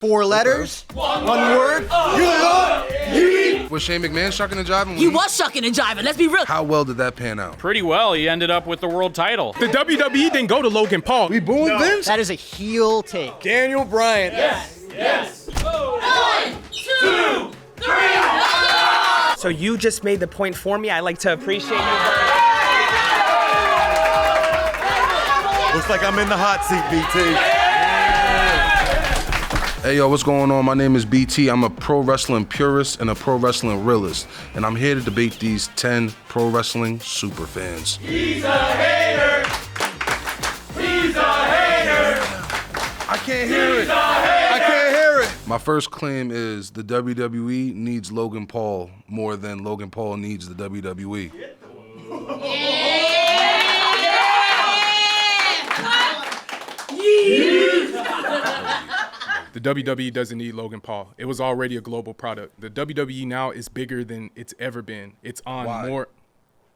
4 letters, one word. Was Shane McMahon shucking and jiving? He was shucking and jiving, let's be real. How well did that pan out? Pretty well. He ended up with the world title. The WWE didn't go to Logan Paul. We booing Vince? That is a heel take. Daniel Bryan. Yes. 1, 2, 3. So you just made the point for me. I like to appreciate you. Looks like I'm in the hot seat, BT. Hey yo, what's going on? My name is BT. I'm a pro wrestling purist and a pro wrestling realist, and I'm here to debate these 10 pro wrestling superfans. He's a hater. He's a hater. I can't hear it. I can't hear it. My first claim is the WWE needs Logan Paul more than Logan Paul needs the WWE. The WWE doesn't need Logan Paul. It was already a global product. The WWE now is bigger than it's ever been. It's on more,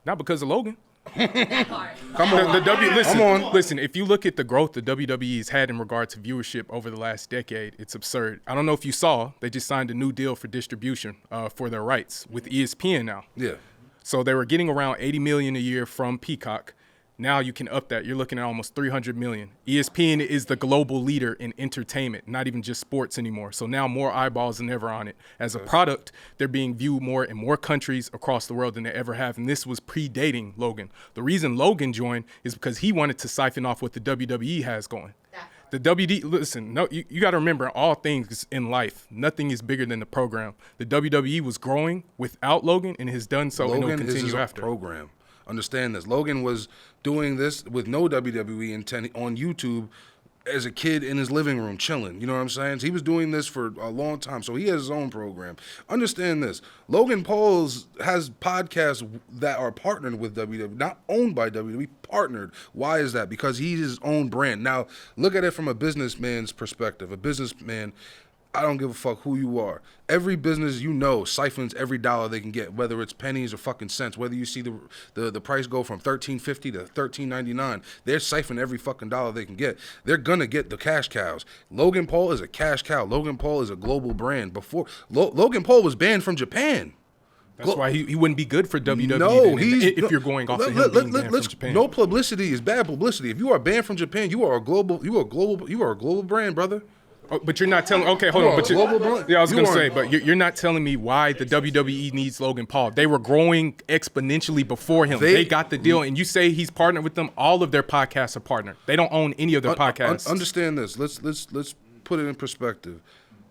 not because of Logan. Come on. Listen, if you look at the growth the WWE has had in regard to viewership over the last decade, it's absurd. I don't know if you saw, they just signed a new deal for distribution for their rights with ESPN now. Yeah. So they were getting around $80 million a year from Peacock. Now you can up that. You're looking at almost $300 million. ESPN is the global leader in entertainment, not even just sports anymore. So now more eyeballs than ever on it. As a product, they're being viewed more in more countries across the world than they ever have. And this was predating Logan. The reason Logan joined is because he wanted to siphon off what the WWE has going. The WWE, listen, no, you got to remember, all things in life, nothing is bigger than the program. The WWE was growing without Logan and has done so, and it'll continue after. Program. Understand this. Logan was doing this with no WWE intent on YouTube as a kid in his living room chilling. You know what I'm saying? He was doing this for a long time, so he has his own program. Understand this. Logan Paul has podcasts that are partnered with WWE, not owned by WWE, partnered. Why is that? Because he's his own brand. Now, look at it from a businessman's perspective. A businessman, I don't give a fuck who you are. Every business siphons every dollar they can get, whether it's pennies or fucking cents. Whether you see the price go from $13.50 to $13.99, they're siphoning every fucking dollar they can get. They're gonna get the cash cows. Logan Paul is a cash cow. Logan Paul is a global brand. Before Logan Paul was banned from Japan. That's why he wouldn't be good for WWE. No, if you're going off of him being banned from Japan. No publicity is bad publicity. If you are banned from Japan, you are a global brand, brother. Oh, but you're not telling. Okay, hold on. But I was gonna say, but you're not telling me why the WWE needs Logan Paul. They were growing exponentially before him. They got the deal, and you say he's partnered with them. All of their podcasts are partnered. They don't own any of their podcasts. Understand this. Let's put it in perspective.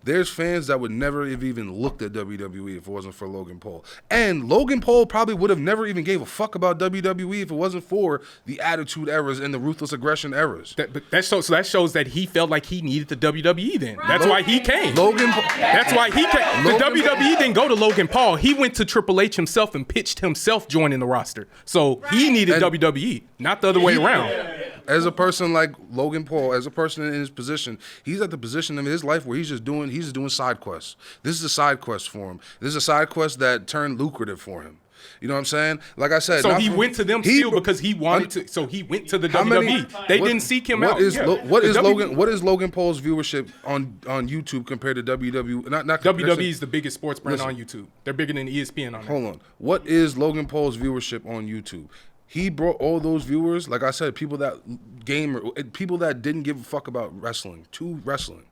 There's fans that would never have even looked at WWE if it wasn't for Logan Paul. And Logan Paul probably would have never even gave a fuck about WWE if it wasn't for the Attitude Eras and the Ruthless Aggression eras. That shows that he felt like he needed the WWE then. That's why he came. That's why he came. The WWE didn't go to Logan Paul. He went to Triple H himself and pitched himself joining the roster. So he needed WWE, not the other way around. As a person like Logan Paul, as a person in his position, he's at the position in his life where he's just doing side quests. This is a side quest for him. This is a side quest that turned lucrative for him. You know what I'm saying? Like I said, so he went to them still because he wanted to. So he went to the WWE. They didn't seek him out. What is Logan Paul's viewership on YouTube compared to WWE? WWE is the biggest sports brand on YouTube. They're bigger than ESPN on there. Hold on. What is Logan Paul's viewership on YouTube? He brought all those viewers, like I said, people that didn't give a fuck about wrestling to wrestling.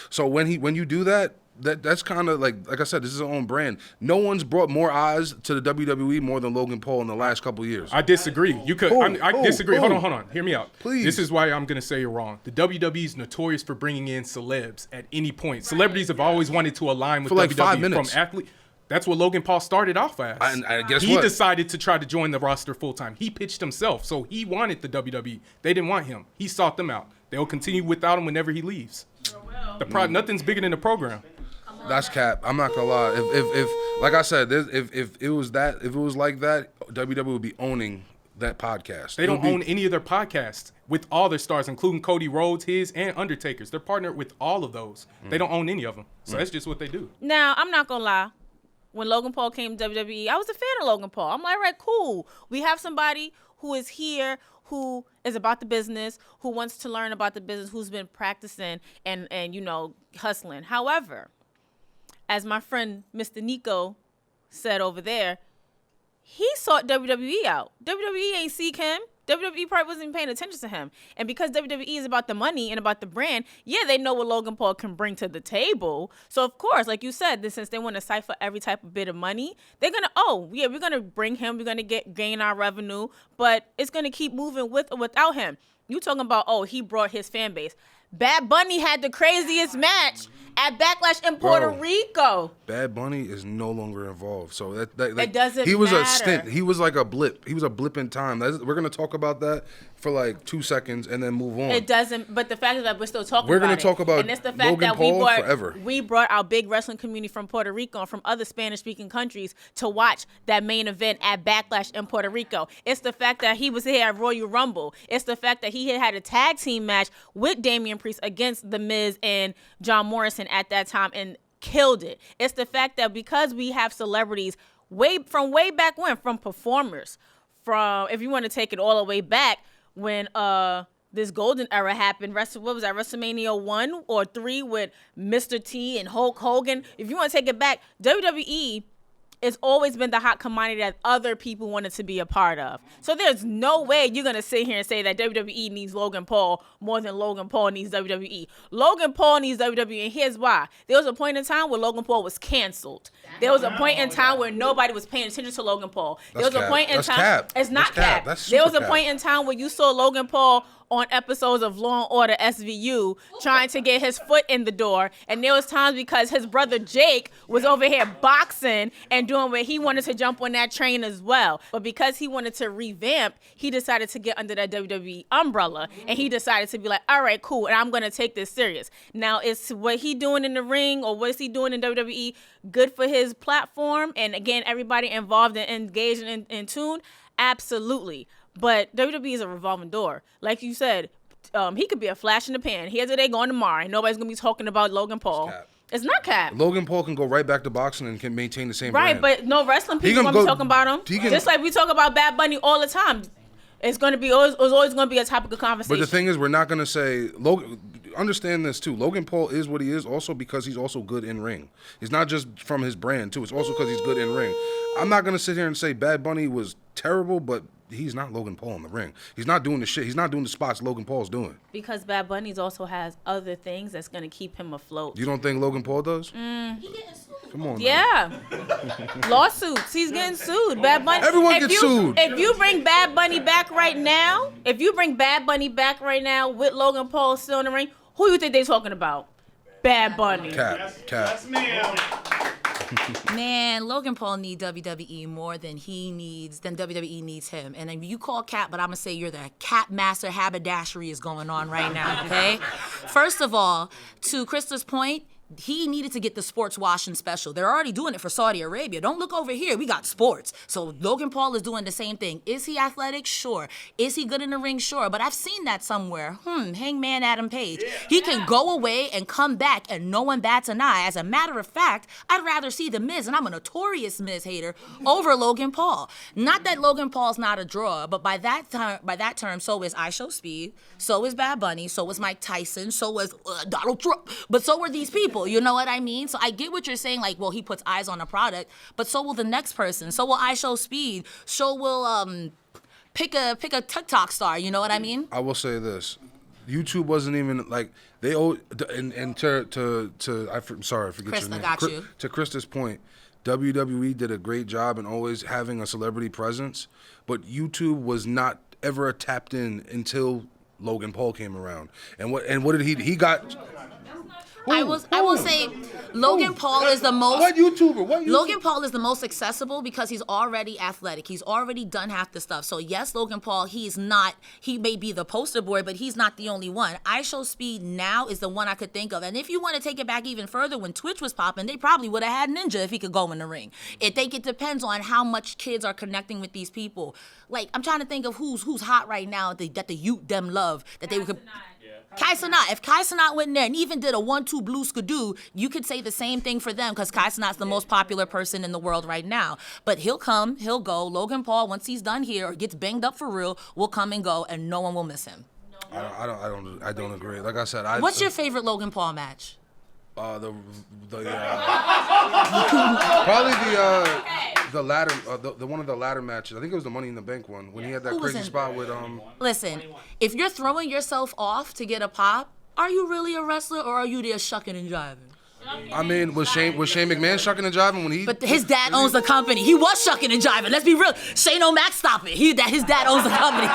So when you do that's kind of like I said, this is his own brand. No one's brought more eyes to the WWE more than Logan Paul in the last couple of years. I disagree. I disagree. Hold on. Hear me out. Please. This is why I'm going to say you're wrong. The WWE is notorious for bringing in celebs at any point. Celebrities have always wanted to align with for like WWE 5 minutes. From athlete. That's what Logan Paul started off as. I guess he decided to try to join the roster full time. He pitched himself, so he wanted the WWE. They didn't want him. He sought them out. They'll continue without him whenever he leaves. Nothing's bigger than the program. That's cap. I'm not gonna lie. If like I said, if it was like that, WWE would be owning that podcast. They don't own any of their podcasts with all their stars, including Cody Rhodes, his, and Undertaker's. They're partnered with all of those. They don't own any of them. So that's just what they do. Now, I'm not gonna lie. when Logan Paul came to WWE, I was a fan of Logan Paul. I'm like, all right, cool. We have somebody who is here, who is about the business, who wants to learn about the business, who's been practicing and you know, hustling. However, as my friend Mr. Nico said over there, he sought WWE out. WWE ain't seek him. WWE probably wasn't even paying attention to him. And because WWE is about the money and about the brand, yeah, they know what Logan Paul can bring to the table. So, of course, like you said, since they want to cipher every type of bit of money, they're going to, we're going to bring him. We're going to gain our revenue. But it's going to keep moving with or without him. You talking about, he brought his fan base. Bad Bunny had the craziest match at Backlash in Puerto Rico. Bad Bunny is no longer involved, so that it doesn't he was matter. A stint. He was like a blip. He was a blip in time. We're gonna talk about that for like 2 seconds and then move on. It doesn't. But the fact is that we're still talking. We're gonna talk about and it's the fact Logan that Paul forever. We brought our big wrestling community from Puerto Rico and from other Spanish-speaking countries to watch that main event at Backlash in Puerto Rico. It's the fact that he was here at Royal Rumble. It's the fact that he had a tag team match with Damian Priest against The Miz and John Morrison at that time and killed it. It's the fact that because we have celebrities way back when, from performers, from, if you want to take it all the way back when this golden era happened, what was that, WrestleMania 1 or 3 with Mr. T and Hulk Hogan. If you want to take it back, WWE it's always been the hot commodity that other people wanted to be a part of. So there's no way you're going to sit here and say that WWE needs Logan Paul more than Logan Paul needs WWE. Logan Paul needs WWE, and here's why. There was a point in time where Logan Paul was canceled. There was a point in time where nobody was paying attention to Logan Paul. There was a point in time. It's not cap. There was a point in time where you saw Logan Paul on episodes of Law & Order SVU trying to get his foot in the door. And there was times because his brother Jake was over here boxing and doing what he wanted to jump on that train as well. But because he wanted to revamp, he decided to get under that WWE umbrella. And he decided to be like, all right, cool, and I'm going to take this serious. Now, is what he doing in the ring or what is he doing in WWE good for his platform? And again, everybody involved and engaged and in tune? Absolutely. But WWE is a revolving door. Like you said, he could be a flash in the pan. Here's today, going tomorrow. And nobody's going to be talking about Logan Paul. It's not cap. Logan Paul can go right back to boxing and can maintain the same brand. But no wrestling people going to be talking about him. Just like we talk about Bad Bunny all the time. It's going to be always going to be a topic of conversation. But the thing is, we're not going to say Logan. Understand this too. Logan Paul is what he is also because he's also good in ring. It's not just from his brand too. It's also because he's good in ring. I'm not going to sit here and say Bad Bunny was terrible, but he's not Logan Paul in the ring. He's not doing the shit. He's not doing the spots Logan Paul's doing. Because Bad Bunny also has other things that's going to keep him afloat. You don't think Logan Paul does? Come on. Yeah. Lawsuits. He's getting sued. Bad Bunny. Everyone gets sued. If you bring Bad Bunny back right now, with Logan Paul still in the ring, who do you think they're talking about? Bad Bunny. Cap. That's me. Man, Logan Paul needs WWE more than WWE needs him. And then you call Cap, but I'm going to say you're the Cap master haberdashery is going on right now, okay? First of all, to Krista's point, he needed to get the sports washing special. They're already doing it for Saudi Arabia. Don't look over here. We got sports. So Logan Paul is doing the same thing. Is he athletic? Sure. Is he good in the ring? Sure. But I've seen that somewhere. Hangman Adam Page. He can go away and come back and no one bats an eye. As a matter of fact, I'd rather see The Miz, and I'm a notorious Miz hater, over Logan Paul. Not that Logan Paul's not a draw, but by that term, so is I Show Speed, so is Bad Bunny, so is Mike Tyson, so is Donald Trump, but so were these people. You know what I mean? So I get what you're saying, like, well, he puts eyes on a product, but so will the next person. So will I Show Speed. So will pick a TikTok star. You know what I mean? I will say this: YouTube wasn't even like they owe. And to sorry, I forget your name. Got you. To Krista's point, WWE did a great job in always having a celebrity presence, but YouTube was not ever tapped in until Logan Paul came around. And what did he got? I will say Logan Paul is the most. What YouTuber? Logan Paul is the most accessible because he's already athletic. He's already done half the stuff. So yes, Logan Paul, he may be the poster boy, but he's not the only one. I Show Speed now is the one I could think of. And if you want to take it back even further, when Twitch was popping, they probably would have had Ninja if he could go in the ring. I think it depends on how much kids are connecting with these people. Like, I'm trying to think of who's hot right now that the youth them love that they could. Kai Cenat. If Kai Cenat went in there and even did a 1-2 blue skidoo, you could say the same thing for them because Kai Cenat's the most popular person in the world right now. But he'll come, he'll go. Logan Paul, once he's done here or gets banged up for real, will come and go, and no one will miss him. I don't agree. Like I said, What's your favorite Logan Paul match? Probably the ladder, the one of the ladder matches. I think it was the Money in the Bank one when he had that Who was crazy in- spot with Listen, if you're throwing yourself off to get a pop, are you really a wrestler or are you there shucking and jiving? I mean, was Shane McMahon shucking and jiving when he? But his dad owns the company. He was shucking and jiving. Let's be real. Shane O'Mac, stop it. His dad owns the company.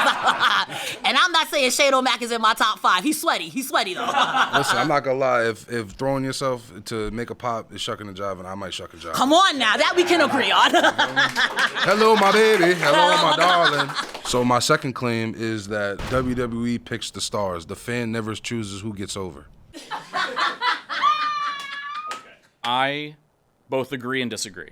And I'm not saying Shane O'Mac is in my top 5. He's sweaty. He's sweaty, though. Listen, I'm not gonna lie. If throwing yourself to make a pop is shucking and jiving, I might shuck and jive. Come on now. That we can agree on. Hello, my baby. Hello, my darling. So my second claim is that WWE picks the stars. The fan never chooses who gets over. I both agree and disagree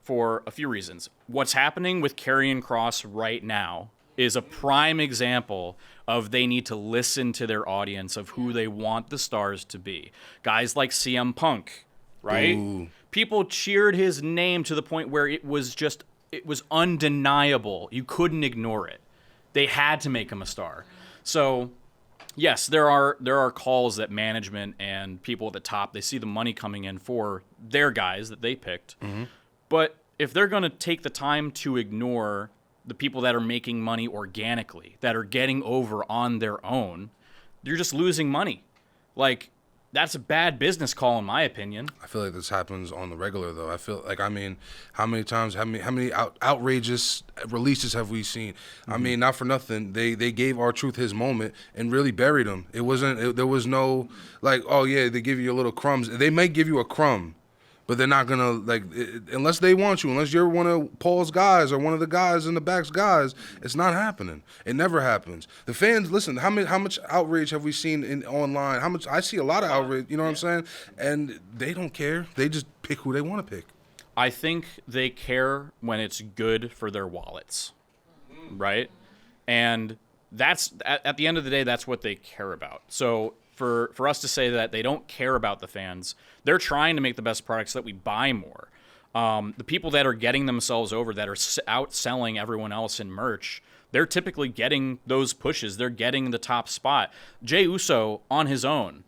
for a few reasons. What's happening with Karrion Kross right now is a prime example of they need to listen to their audience of who they want the stars to be. Guys like CM Punk, right? Ooh. People cheered his name to the point where it was undeniable. You couldn't ignore it. They had to make him a star. So yes, there are calls that management and people at the top, they see the money coming in for their guys that they picked. Mm-hmm. But if they're going to take the time to ignore the people that are making money organically, that are getting over on their own, you're just losing money. Like, that's a bad business call, in my opinion. I feel like this happens on the regular, though. I feel like, I mean, how many outrageous releases have we seen? Mm-hmm. I mean, not for nothing. They gave R-Truth his moment and really buried him. There was no, like, oh, yeah, they give you a little crumbs. They may give you a crumb, but they're not going to, unless they want you, unless you're one of Paul's guys or one of the guys in the back's guys, it's not happening. It never happens. The fans, listen, how much outrage have we seen online? I see a lot of outrage, you know what I'm saying? And they don't care. They just pick who they want to pick. I think they care when it's good for their wallets, right? And that's, at the end of the day, that's what they care about. So for us to say that they don't care about the fans, they're trying to make the best products so that we buy more. The people that are getting themselves over, that are outselling everyone else in merch, they're typically getting those pushes. They're getting the top spot. Jey Uso, on his own,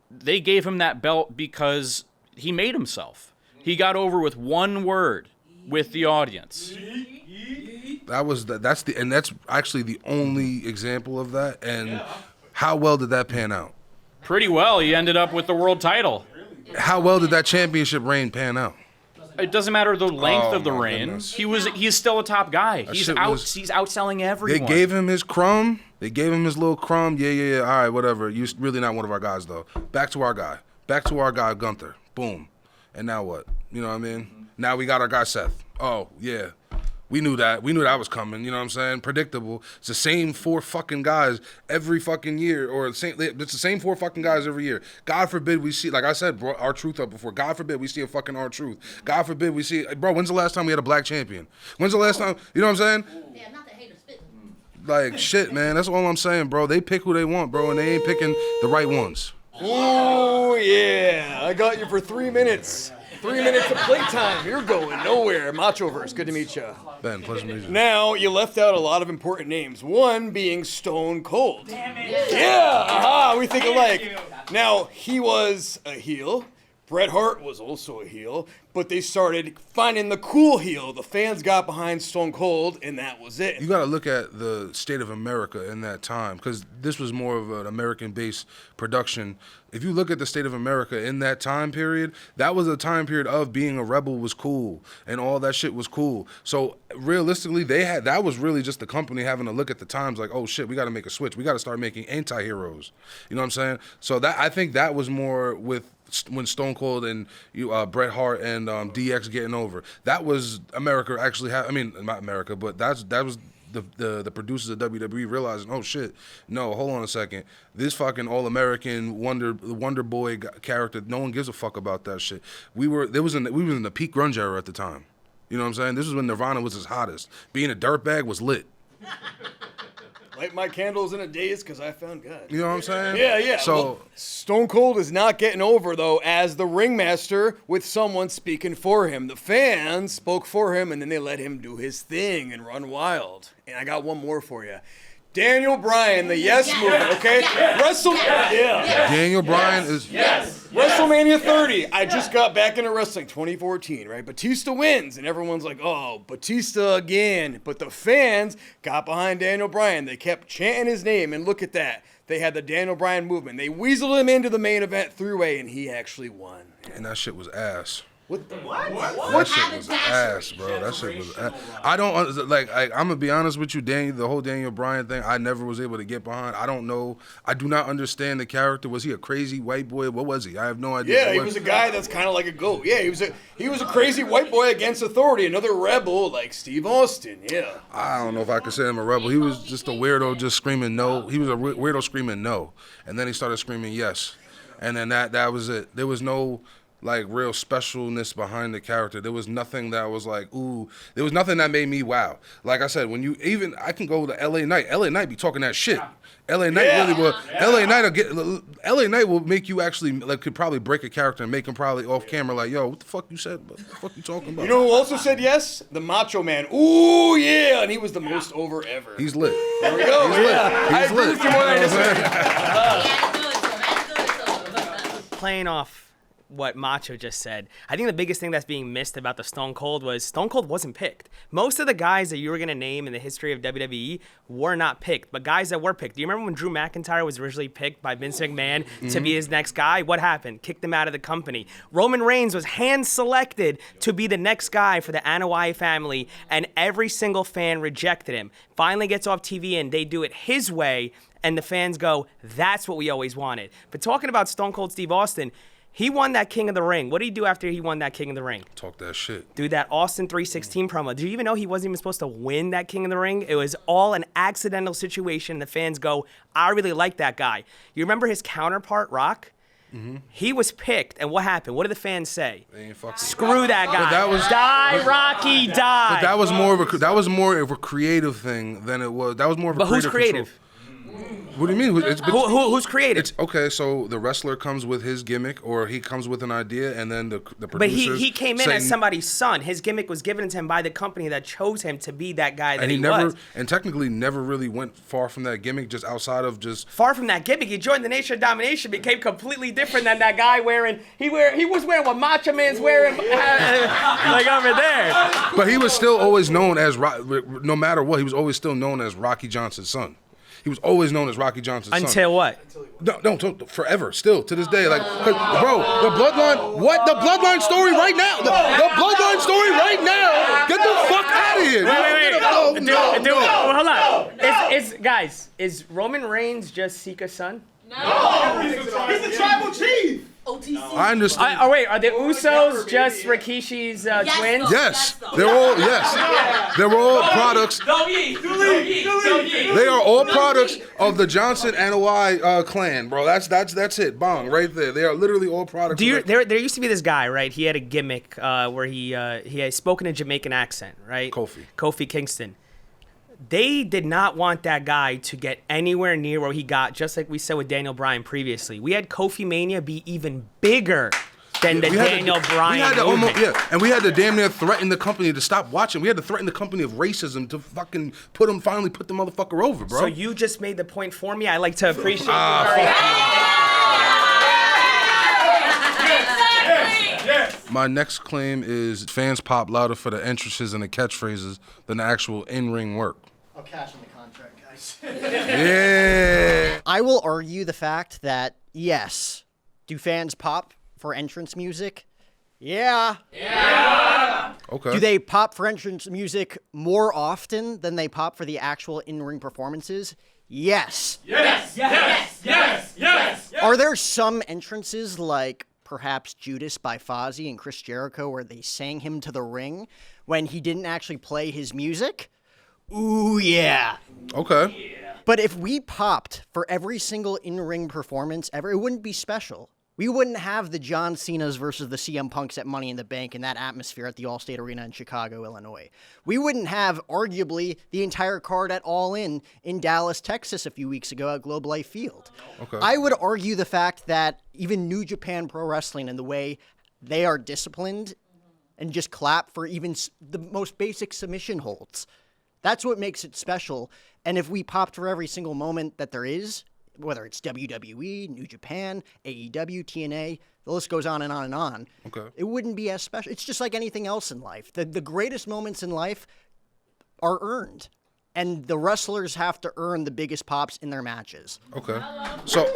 they gave him that belt because he made himself. He got over with one word with the audience. That's actually the only example of that. And how well did that pan out? Pretty well. He ended up with the world title. How well did that championship reign pan out? It doesn't matter the length of the my reign. goodness. He's still a top guy. He's outselling everyone. They gave him his crumb. They gave him his little crumb. Yeah. All right, whatever. You're really not one of our guys, though. Back to our guy, Gunther. Boom. And now what? You know what I mean? Now we got our guy, Seth. Oh, yeah. We knew that. We knew that was coming. You know what I'm saying? Predictable. It's the same 4 fucking guys every fucking year, it's the same 4 fucking guys every year. God forbid we see, like I said, bro, R-Truth up before. God forbid we see a fucking R-Truth. God forbid we see, bro. When's the last time we had a black champion? When's the last time? You know what I'm saying? Yeah, not the hater spitting. Like shit, man. That's all I'm saying, bro. They pick who they want, bro, and they ain't picking the right ones. Oh yeah, I got you for 3 minutes. 3 minutes of playtime. You're going nowhere. Machoverse, good to meet you. Ben, pleasure to meet you. Now, you left out a lot of important names. One being Stone Cold. Damn it. Yeah, aha, we think alike. Now, he was a heel. Bret Hart was also a heel, but they started finding the cool heel. The fans got behind Stone Cold, and that was it. You got to look at the state of America in that time, because this was more of an American-based production. If you look at the state of America in that time period, that was a time period of being a rebel was cool, and all that shit was cool. So realistically, that was really just the company having to look at the times like, oh shit, we got to make a switch. We got to start making anti-heroes. You know what I'm saying? So I think that was more with when Stone Cold and Bret Hart and DX getting over. That was America actually not America, but that was the producers of WWE realizing, oh shit, no, hold on a second. This fucking all-American Wonder Boy character, no one gives a fuck about that shit. We was in the peak grunge era at the time. You know what I'm saying? This was when Nirvana was its hottest. Being a dirtbag was lit. Light my candles in a daze because I found God. You know what I'm saying? Yeah. So Well, Stone Cold is not getting over, though, as the ringmaster with someone speaking for him. The fans spoke for him, and then they let him do his thing and run wild. And I got one more for you. Daniel Bryan, the Yes Movement, okay? Daniel Bryan is... WrestleMania 30. I just got back into wrestling, 2014, right? Batista wins, and everyone's like, oh, Batista again. But the fans got behind Daniel Bryan. They kept chanting his name, and look at that. They had the Daniel Bryan movement. They weaseled him into the main event three-way, and he actually won. And that shit was ass. What the That shit was ass, bro. That shit was ass. I don't like. I'm gonna be honest with you, Daniel. The whole Daniel Bryan thing, I never was able to get behind. I don't know. I do not understand the character. Was he a crazy white boy? What was he? I have no idea. Yeah, he was a guy that's kind of like a goat. Yeah, he was a crazy white boy against authority, another rebel like Steve Austin. Yeah. I don't know if I could say him a rebel. He was just a weirdo, just screaming no. He was a weirdo screaming no, and then he started screaming yes, and then that was it. There was no like real specialness behind the character. There was nothing that was like, ooh, there was nothing that made me wow. Like I said, I can go to LA Knight. LA Knight be talking that shit. LA Knight really will. LA Knight will make you actually like could probably break a character and make him probably off camera like, yo, what the fuck you said? What the fuck you talking about? You know who also said yes? The Macho Man. Ooh yeah, and he was the most over ever. He's lit. There we go. He's lit. I agree with you more than I disagree. Playing off what Macho just said, I think the biggest thing that's being missed about the Stone Cold was Stone Cold wasn't picked. Most of the guys that you were going to name in the history of WWE were not picked, but guys that were picked. Do you remember when Drew McIntyre was originally picked by Vince McMahon to be his next guy? What happened? Kicked him out of the company. Roman Reigns was hand-selected to be the next guy for the Anoa'i family, and every single fan rejected him. Finally gets off TV, and they do it his way, and the fans go, that's what we always wanted. But talking about Stone Cold Steve Austin, he won that King of the Ring. What did he do after he won that King of the Ring? Talk that shit. Dude, that Austin 316 promo. Did you even know he wasn't even supposed to win that King of the Ring? It was all an accidental situation. The fans go, I really like that guy. You remember his counterpart, Rock? Mm-hmm. He was picked, and what happened? What did the fans say? They ain't fucking Screw that guy. Die, Rocky, die. But that was more of a creative thing than it was. That was more of a But who's creative? Control. What do you mean? Who's creative? Okay, so the wrestler comes with his gimmick, or he comes with an idea, and then the producers. But he came in as somebody's son. His gimmick was given to him by the company that chose him to be that guy that he was. And technically never really went far from that gimmick, just outside of just. Far from that gimmick, he joined the Nation of Domination, became completely different than that guy wearing. He was wearing what Macho Man's wearing, like over there. But he was still always known as, no matter what, he was always still known as Rocky Johnson's son. He was always known as Rocky Johnson's son. Until what? No, forever, still, to this day. Like, bro, the Bloodline, what? The Bloodline story right now. The Bloodline story right now. Get the fuck out of here. Wait. Dude, hold on. Guys, is Roman Reigns just Sika's son? No. He's the tribal chief. OTC. I understand. Are the Usos just Rikishi's twins? Yes, they're all products. They are all products of the Johnson Anoa'i clan, bro. That's it. Bong, right there. They are literally all products. There used to be this guy, right? He had a gimmick where he had spoken a Jamaican accent, right? Kofi Kingston. They did not want that guy to get anywhere near where he got, just like we said with Daniel Bryan previously. We had Kofi Mania be even bigger than the Daniel Bryan movement. And we had to damn near threaten the company to stop watching. We had to threaten the company of racism to fucking finally put the motherfucker over, bro. So you just made the point for me. I like to appreciate My next claim is fans pop louder for the entrances and the catchphrases than the actual in-ring work. I'll cash in the contract, guys. Yeah. I will argue the fact that, yes, do fans pop for entrance music? Yeah. Okay. Do they pop for entrance music more often than they pop for the actual in-ring performances? Yes. Are there some entrances like perhaps Judas by Fozzy and Chris Jericho where they sang him to the ring when he didn't actually play his music? Ooh, yeah. Okay. But if we popped for every single in-ring performance ever, it wouldn't be special. We wouldn't have the John Cena's versus the CM Punks at Money in the Bank and that atmosphere at the Allstate Arena in Chicago, Illinois. We wouldn't have, arguably, the entire card at All In Dallas, Texas a few weeks ago at Globe Life Field. Okay. I would argue the fact that even New Japan Pro Wrestling and the way they are disciplined and just clap for even the most basic submission holds, that's what makes it special. And if we popped for every single moment that there is, whether it's WWE, New Japan, AEW, TNA, the list goes on and on and on. Okay. It wouldn't be as special. It's just like anything else in life. The greatest moments in life are earned, and the wrestlers have to earn the biggest pops in their matches. Okay. So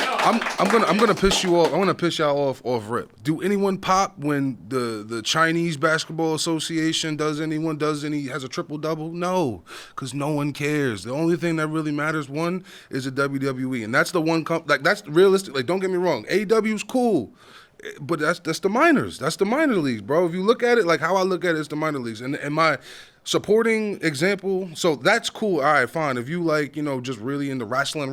I'm gonna piss you off. I'm gonna piss y'all off rip. Do anyone pop when the Chinese Basketball Association has a triple double? No, because no one cares. The only thing that really matters, one, is the WWE, and that's the one that's realistic. Like, don't get me wrong, AEW's cool. But that's the minors. That's the minor leagues, bro. If you look at it, like how I look at it, it's the minor leagues. And my supporting example, so that's cool. All right, fine. If you like, just really into wrestling,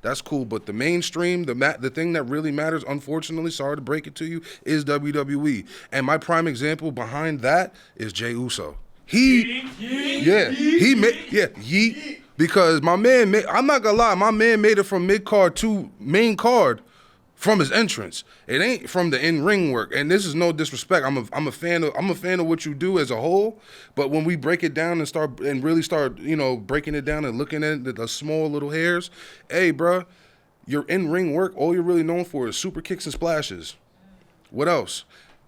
that's cool. But the mainstream, the thing that really matters, unfortunately, sorry to break it to you, is WWE. And my prime example behind that is Jey Uso. Yeet. Because my man, I'm not gonna lie, my man made it from mid card to main card. From his entrance, it ain't from the in-ring work, and this is no disrespect. I'm a fan of what you do as a whole, but when we break it down and really start, breaking it down and looking at the small little hairs, hey, bro, your in-ring work, all you're really known for is super kicks and splashes. What else?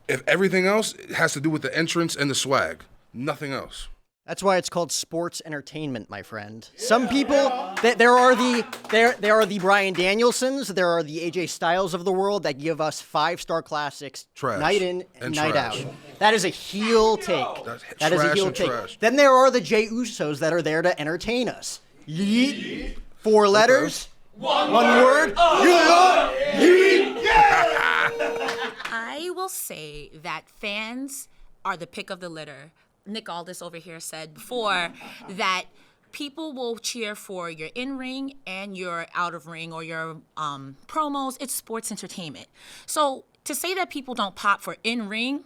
If everything else has to do with the entrance and the swag, nothing else. That's why it's called sports entertainment, my friend. Some people, there are the Bryan Danielsons, there are the AJ Styles of the world that give us 5-star classics night in and night out. That is a heel take. That is a heel take. Trash. Then there are the Jey Usos that are there to entertain us. Yeet. 4 letters. One word. Yeet. I will say that fans are the pick of the litter. Nick Aldis over here said before that people will cheer for your in-ring and your out-of-ring or your promos. It's sports entertainment. So to say that people don't pop for in-ring,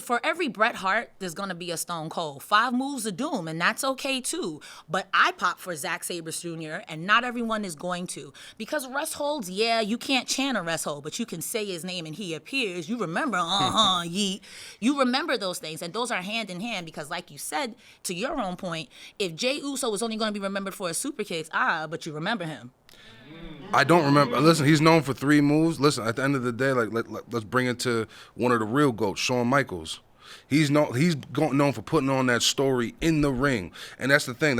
for every Bret Hart, there's going to be a Stone Cold. 5 moves of doom, and that's okay too. But I pop for Zack Sabre Jr., and not everyone is going to. Because rest holds, you can't chant a rest hold, but you can say his name and he appears. You remember, yeet. You remember those things, and those are hand in hand because like you said, to your own point, if Jey Uso is only going to be remembered for his super kicks, but you remember him. I don't remember. Listen, he's known for 3 moves. Listen, at the end of the day, let's bring it to one of the real GOATs, Shawn Michaels. He's known for putting on that story in the ring, and that's the thing.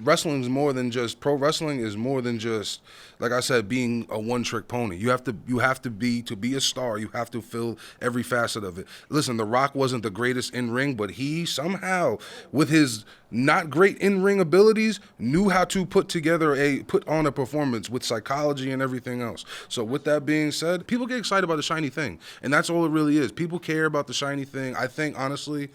Wrestling is more than just pro wrestling. Is more than just, like I said, being a one-trick pony. You have to be a star. You have to fill every facet of it. Listen, The Rock wasn't the greatest in ring, but he somehow, with his not great in-ring abilities, knew how to put on a performance with psychology and everything else. So with that being said, people get excited about the shiny thing, and that's all it really is. People care about the shiny thing. I think honestly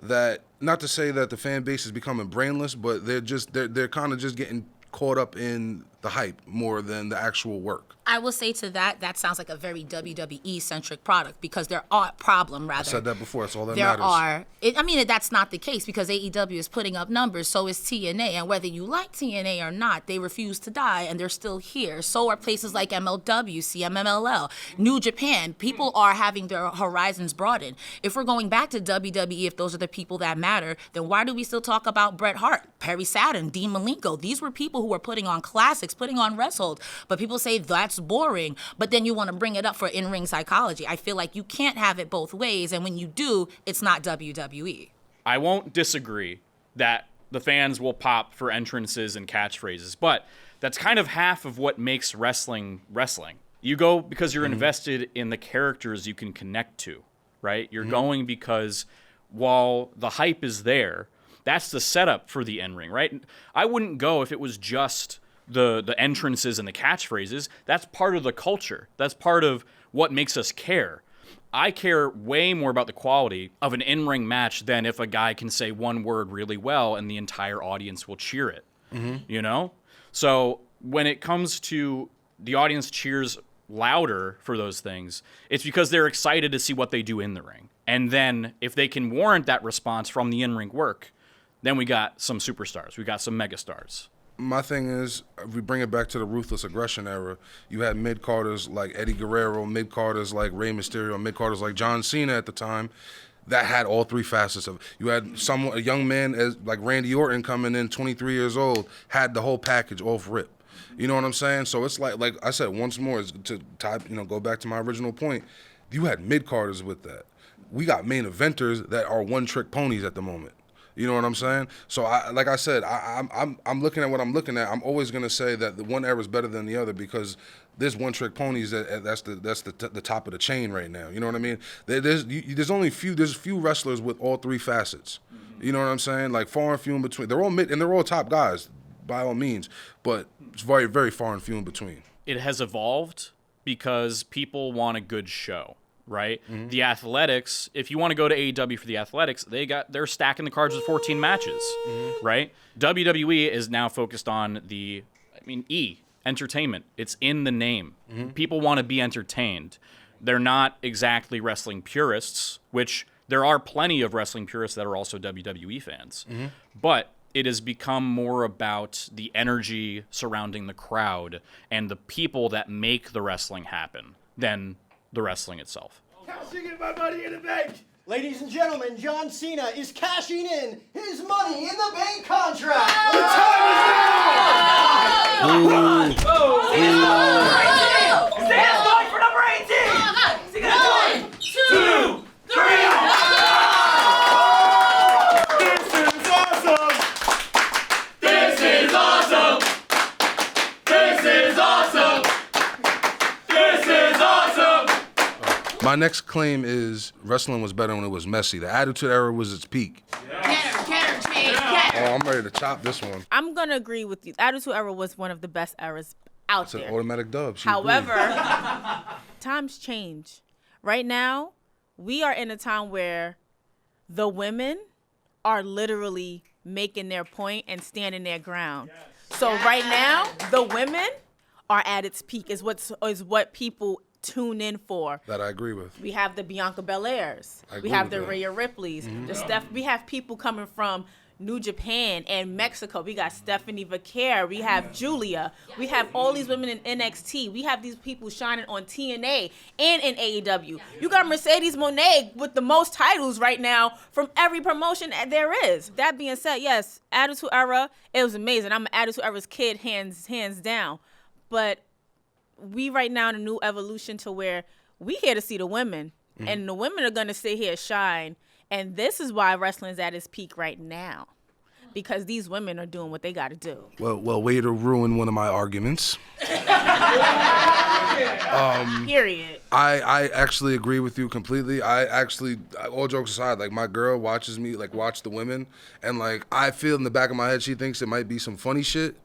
that, not to say that the fan base is becoming brainless, but they're kind of just getting caught up in the hype more than the actual work. I will say to that sounds like a very WWE-centric product because there are problem, rather. I said that before. That's all that matters. That's not the case because AEW is putting up numbers. So is TNA. And whether you like TNA or not, they refuse to die, and they're still here. So are places like MLW, CMMLL, New Japan. People are having their horizons broadened. If we're going back to WWE, if those are the people that matter, then why do we still talk about Bret Hart, Perry Saturn, Dean Malenko? These were people who were putting on classics, putting on wrestles. But people say that's boring, but then you want to bring it up for in-ring psychology. I feel like you can't have it both ways, and when you do, it's not WWE. I won't disagree that the fans will pop for entrances and catchphrases, but that's kind of half of what makes wrestling wrestling. You go because you're invested in the characters you can connect to, right? You're going because while the hype is there, that's the setup for the in-ring, right? I wouldn't go if it was just the entrances and the catchphrases. That's part of the culture. That's part of what makes us care. I care way more about the quality of an in-ring match than if a guy can say one word really well and the entire audience will cheer it. You know? So when it comes to the audience cheers louder for those things, it's because they're excited to see what they do in the ring. And then if they can warrant that response from the in-ring work, then we got some superstars. We got some megastars. My thing is, if we bring it back to the ruthless aggression era, you had mid-carders like Eddie Guerrero, mid-carders like Rey Mysterio, mid-carders like John Cena at the time that had all three facets of it. You had a young man as like Randy Orton coming in, 23 years old, had the whole package off rip. You know what I'm saying? So it's like I said once more, is to type, go back to my original point. You had mid-carders with that. We got main eventers that are one-trick ponies at the moment. You know what I'm saying? So, I'm looking at what I'm looking at. I'm always gonna say that the one era is better than the other because there's one-trick ponies that's the top of the chain right now. You know what I mean? There's only few wrestlers with all three facets. You know what I'm saying? Like far and few in between. They're all mid and they're all top guys by all means, but it's very, very far and few in between. It has evolved because people want a good show. Right? Mm-hmm. The Athletics, if you want to go to AEW for the Athletics, they're stacking the cards with 14 matches, right? WWE is now focused on entertainment. It's in the name. Mm-hmm. People want to be entertained. They're not exactly wrestling purists, which there are plenty of wrestling purists that are also WWE fans. Mm-hmm. But it has become more about the energy surrounding the crowd and the people that make the wrestling happen than the wrestling itself. Cashing in my money in the bank. Ladies and gentlemen, John Cena is cashing in his money in the bank contract. The time is now. Stand by for number 18. 1, 2, 3. This is awesome. This is awesome. This is awesome. My next claim is wrestling was better when it was messy. The Attitude Era was its peak. Oh, I'm ready to chop this one. I'm going to agree with you. Attitude Era was one of the best eras out It's an there. automatic dub. However, times change. Right now, we are in a time where the women are literally making their point and standing their ground. So right now, the women are at its peak is what people tune in for. That I agree with. We have the Bianca Belairs. We have the Rhea Ripleys. We have people coming from New Japan and Mexico. We got Stephanie Vaquer. We have Julia. We have all these women in NXT. We have these people shining on TNA and in AEW. You got Mercedes Moné with the most titles right now from every promotion there is. That being said, yes, Attitude Era, it was amazing. I'm an Attitude Era's kid, hands down. But we right now in a new evolution to where we here to see the women. And the women are going to sit here shine. And this is why wrestling's at its peak right now. Because these women are doing what they got to do. Well, way to ruin one of my arguments. Period. I actually agree with you completely. All jokes aside, like my girl watches me, like watch the women. And like I feel in the back of my head she thinks it might be some funny shit.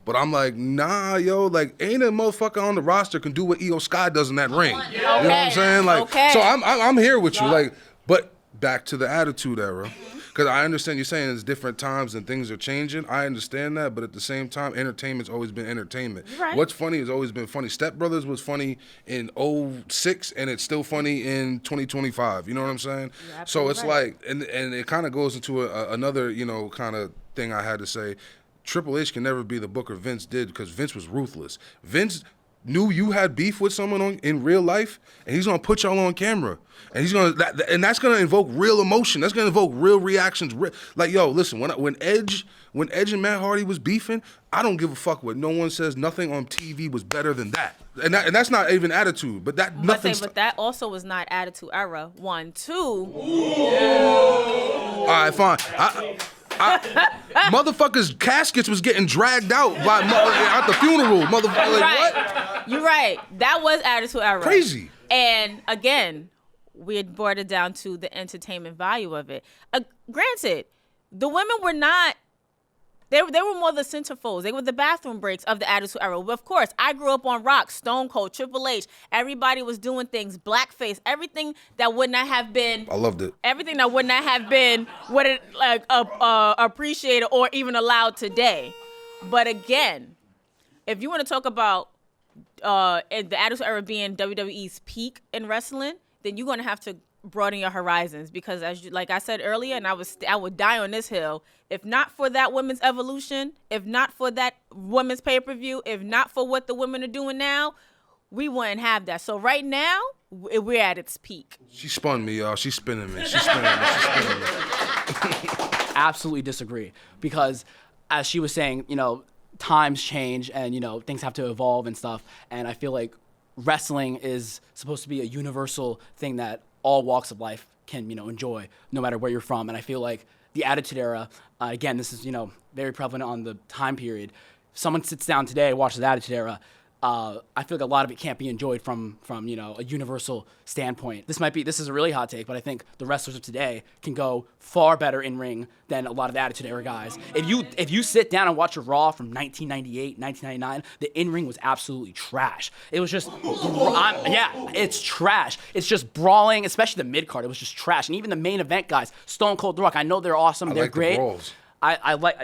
But I'm like, nah, yo, like, ain't a motherfucker on the roster can do what Io Sky does in that ring. Okay. You know what I'm saying? Like, Okay. so I'm here with you. Like, but back to the Attitude Era, because I understand you're saying it's different times and things are changing. I understand that, but at the same time, entertainment's always been entertainment. Right. What's funny has always been funny. Step Brothers was funny in 2006, and it's still funny in 2025. You know what I'm saying? So it's right. like, and it kind of goes into another, kind of thing I had to say. Triple H can never be the Booker Vince did because Vince was ruthless. Vince knew you had beef with someone in real life, and he's gonna put y'all on camera, and that's gonna invoke real emotion. That's gonna invoke real reactions. Like, yo, listen, when Edge and Matt Hardy was beefing, I don't give a fuck what no one says. Nothing on TV was better than that, and that's not even attitude. But that nothing. But that also was not Attitude Era. 1, 2. All right, fine. Motherfuckers' caskets was getting dragged out at the funeral. Motherfucker, like, Right. what? You're right. That was Attitude Era. Crazy. And again, we had brought it down to the entertainment value of it. Granted, the women were not. They were more the centerfolds. They were the bathroom breaks of the Attitude Era. But of course, I grew up on Rock, Stone Cold, Triple H. Everybody was doing things, blackface, everything that would not have been. I loved it. Everything that would not have been appreciated or even allowed today. But again, if you want to talk about and the Attitude Era being WWE's peak in wrestling, then you're gonna have to broaden your horizons, because like I said earlier, and I would die on this hill, if not for that women's evolution, if not for that women's pay-per-view, if not for what the women are doing now, we wouldn't have that. So right now, we're at its peak. She spun me, y'all. She's spinning me. She's spinning me. She's spinning me. Absolutely disagree, because as she was saying, times change and, things have to evolve and stuff. And I feel like wrestling is supposed to be a universal thing that all walks of life can, enjoy, no matter where you're from. And I feel like the Attitude Era, again, this is, very prevalent on the time period. If someone sits down today and watches the Attitude Era, I feel like a lot of it can't be enjoyed from a universal standpoint. This is a really hot take, but I think the wrestlers of today can go far better in ring than a lot of the Attitude Era guys. If you sit down and watch a Raw from 1998, 1999, the in ring was absolutely trash. It was just, it's trash. It's just brawling, especially the mid card. It was just trash, and even the main event guys, Stone Cold, The Rock. I know they're awesome, they're great. The brawls.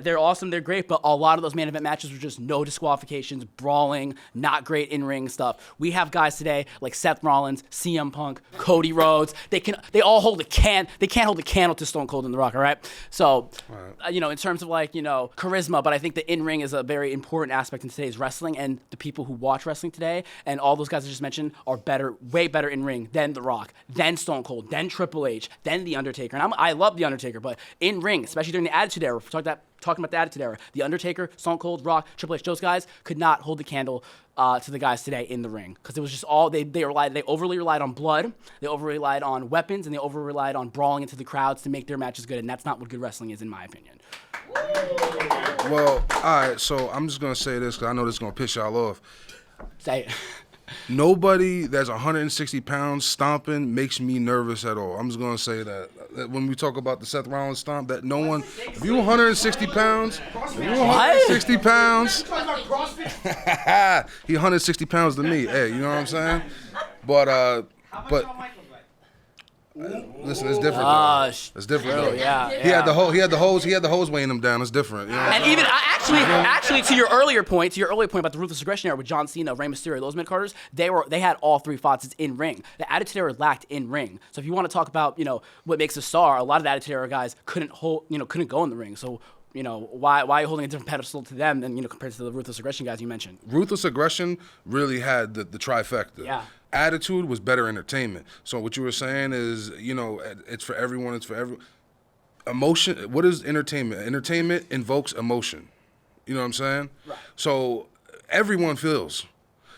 They're awesome, they're great, but a lot of those main event matches were just no disqualifications, brawling, not great in-ring stuff. We have guys today like Seth Rollins, CM Punk, Cody Rhodes. They all hold they can't hold a candle to Stone Cold and The Rock, all right? So, in terms of charisma, but I think the in-ring is a very important aspect in today's wrestling, and the people who watch wrestling today, and all those guys I just mentioned, are way better in-ring than The Rock, than Stone Cold, than Triple H, than The Undertaker. And I love The Undertaker, but in-ring, especially during the Attitude Era, talking about the Attitude Era, The Undertaker, Stone Cold, Rock, Triple H, those guys could not hold the candle to the guys today in the ring, because it was just all they overly relied on blood, they over relied on weapons, and they over relied on brawling into the crowds to make their matches good, and that's not what good wrestling is, in my opinion. Well, all right, so I'm just gonna say this because I know this is gonna piss y'all off. Say it. Nobody that's 160 pounds stomping makes me nervous at all. I'm just gonna say that when we talk about the Seth Rollins stomp, that no one. If you're 160 pounds, he 160 pounds to me. Hey, you know what I'm saying? But listen, it's different. It's different. Though. Yeah. He had the hose weighing him down. It's different. You know and even actually, to your earlier point about the Ruthless Aggression Era with John Cena, Rey Mysterio, those mid-carders, they had all three fights in ring. The Attitude Era lacked in ring. So if you want to talk about what makes a star, a lot of the Attitude Era guys couldn't go in the ring. So why are you holding a different pedestal to them than compared to the Ruthless Aggression guys you mentioned? Ruthless Aggression really had the trifecta. Yeah. Attitude was better entertainment. So what you were saying is, it's for everyone. It's for every emotion. What is entertainment? Entertainment invokes emotion. You know what I'm saying? Right. So everyone feels.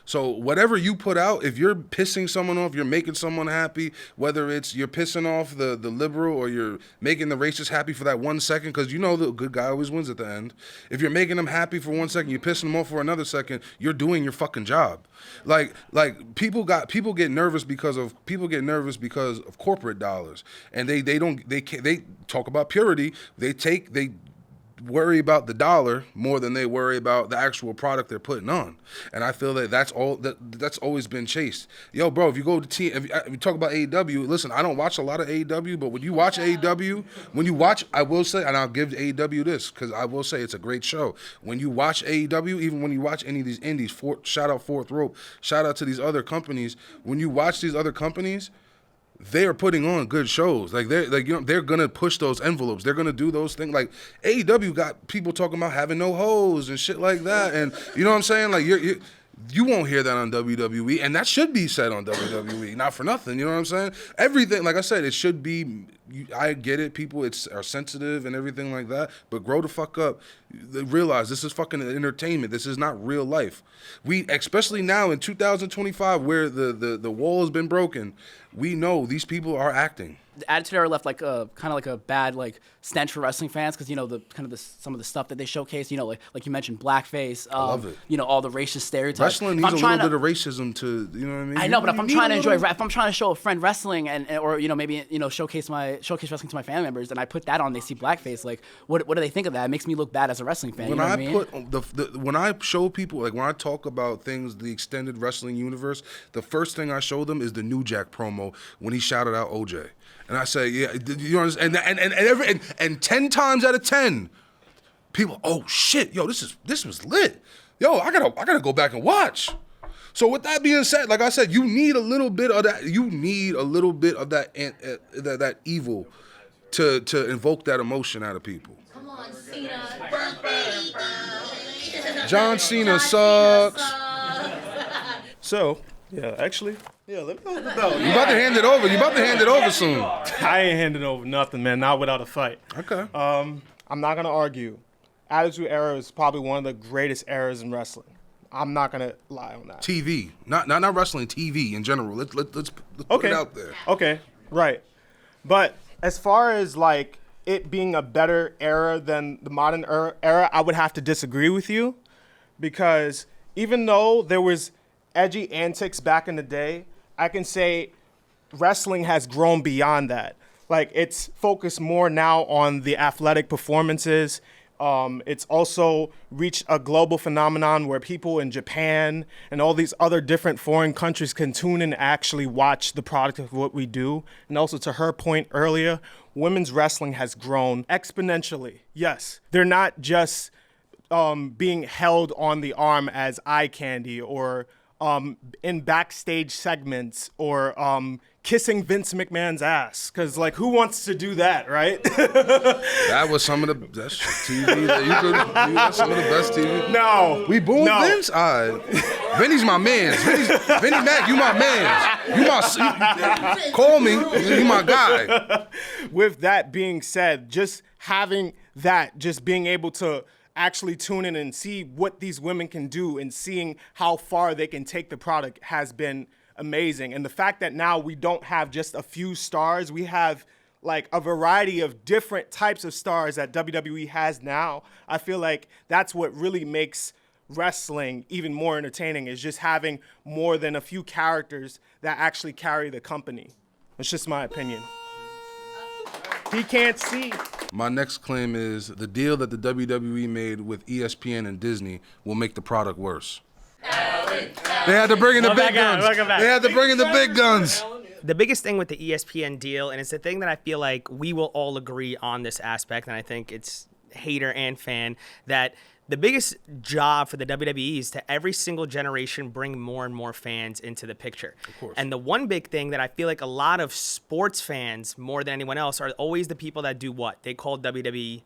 So whatever you put out, if you're pissing someone off, you're making someone happy, whether it's you're pissing off the liberal or you're making the racist happy for that 1 second, because the good guy always wins at the end. If you're making them happy for 1 second, you're pissing them off for another second, you're doing your fucking job. Like people get nervous because of corporate dollars, and they talk about purity. They worry about the dollar more than they worry about the actual product they're putting on, and I feel that that's always been chased. Yo, bro, if you go to if you talk about AEW, listen, I don't watch a lot of AEW, but when you watch AEW, I will say, and I'll give AEW this because I will say it's a great show. When you watch AEW, even when you watch any of these indies, shout out Fourth Rope, shout out to these other companies. When you watch these other companies, they are putting on good shows. They're gonna push those envelopes. They're gonna do those things. Like AEW got people talking about having no hoes and shit like that. And you know what I'm saying? Like you won't hear that on WWE, and that should be said on WWE. Not for nothing. You know what I'm saying? Everything, like I said, it should be. I get it. People are sensitive and everything like that. But grow the fuck up. Realize this is fucking entertainment. This is not real life. Especially now in 2025, where the wall has been broken. We know these people are acting. The Attitude Era left kind of like a bad stench for wrestling fans, because some of the stuff that they showcase, like you mentioned, blackface. I love it. All the racist stereotypes. Wrestling needs a little bit of racism to, you know what I mean? I know, but if I'm trying to show a friend wrestling or maybe showcase wrestling to my family members, and I put that on, they see blackface. Like, what do they think of that? It makes me look bad as a wrestling fan. When when I show people, when I talk about things, the extended wrestling universe, the first thing I show them is the New Jack promo when he shouted out OJ. And I say, yeah, you understand? And 10 times out of 10, people, oh shit, yo, this was lit. Yo, I gotta go back and watch. So with that being said, like I said, you need a little bit of that. You need a little bit of that evil to invoke that emotion out of people. Come on, Cena. John Cena sucks. So, yeah, actually, yeah, let me know the belt. You about to hand it over. You about to hand it over soon. I ain't handing over nothing, man. Not without a fight. Okay. I'm not gonna argue. Attitude Era is probably one of the greatest eras in wrestling. I'm not gonna lie on that. TV, not wrestling. TV in general. Let's put it out there. Okay, right. But as far as like it being a better era than the modern era, I would have to disagree with you, because even though there was edgy antics back in the day, I can say wrestling has grown beyond that. Like, it's focused more now on the athletic performances. It's also reached a global phenomenon where people in Japan and all these other different foreign countries can tune in and actually watch the product of what we do. And also, to her point earlier, women's wrestling has grown exponentially. Yes, they're not just being held on the arm as eye candy or in backstage segments or kissing Vince McMahon's ass. Because, like, who wants to do that, right? That was some of the best TV that you could do. That's some of the best TV. No. We booed Vince? All right. Vinny's my man. Vinny Mac, you my man. Call me. You my guy. With that being said, just having that, just being able to actually tune in and see what these women can do and seeing how far they can take the product has been amazing. And the fact that now we don't have just a few stars, we have like a variety of different types of stars that WWE has now. I feel like that's what really makes wrestling even more entertaining, is just having more than a few characters that actually carry the company. It's just my opinion. He can't see. My next claim is the deal that the WWE made with ESPN and Disney will make the product worse. They had to bring in the big guns. They had to bring in the big guns. The biggest thing with the ESPN deal, and it's the thing that I feel like we will all agree on this aspect, and I think it's hater and fan, that the biggest job for the WWE is to every single generation bring more and more fans into the picture. Of course. And the one big thing that I feel like a lot of sports fans, more than anyone else, are always the people that do what? They call WWE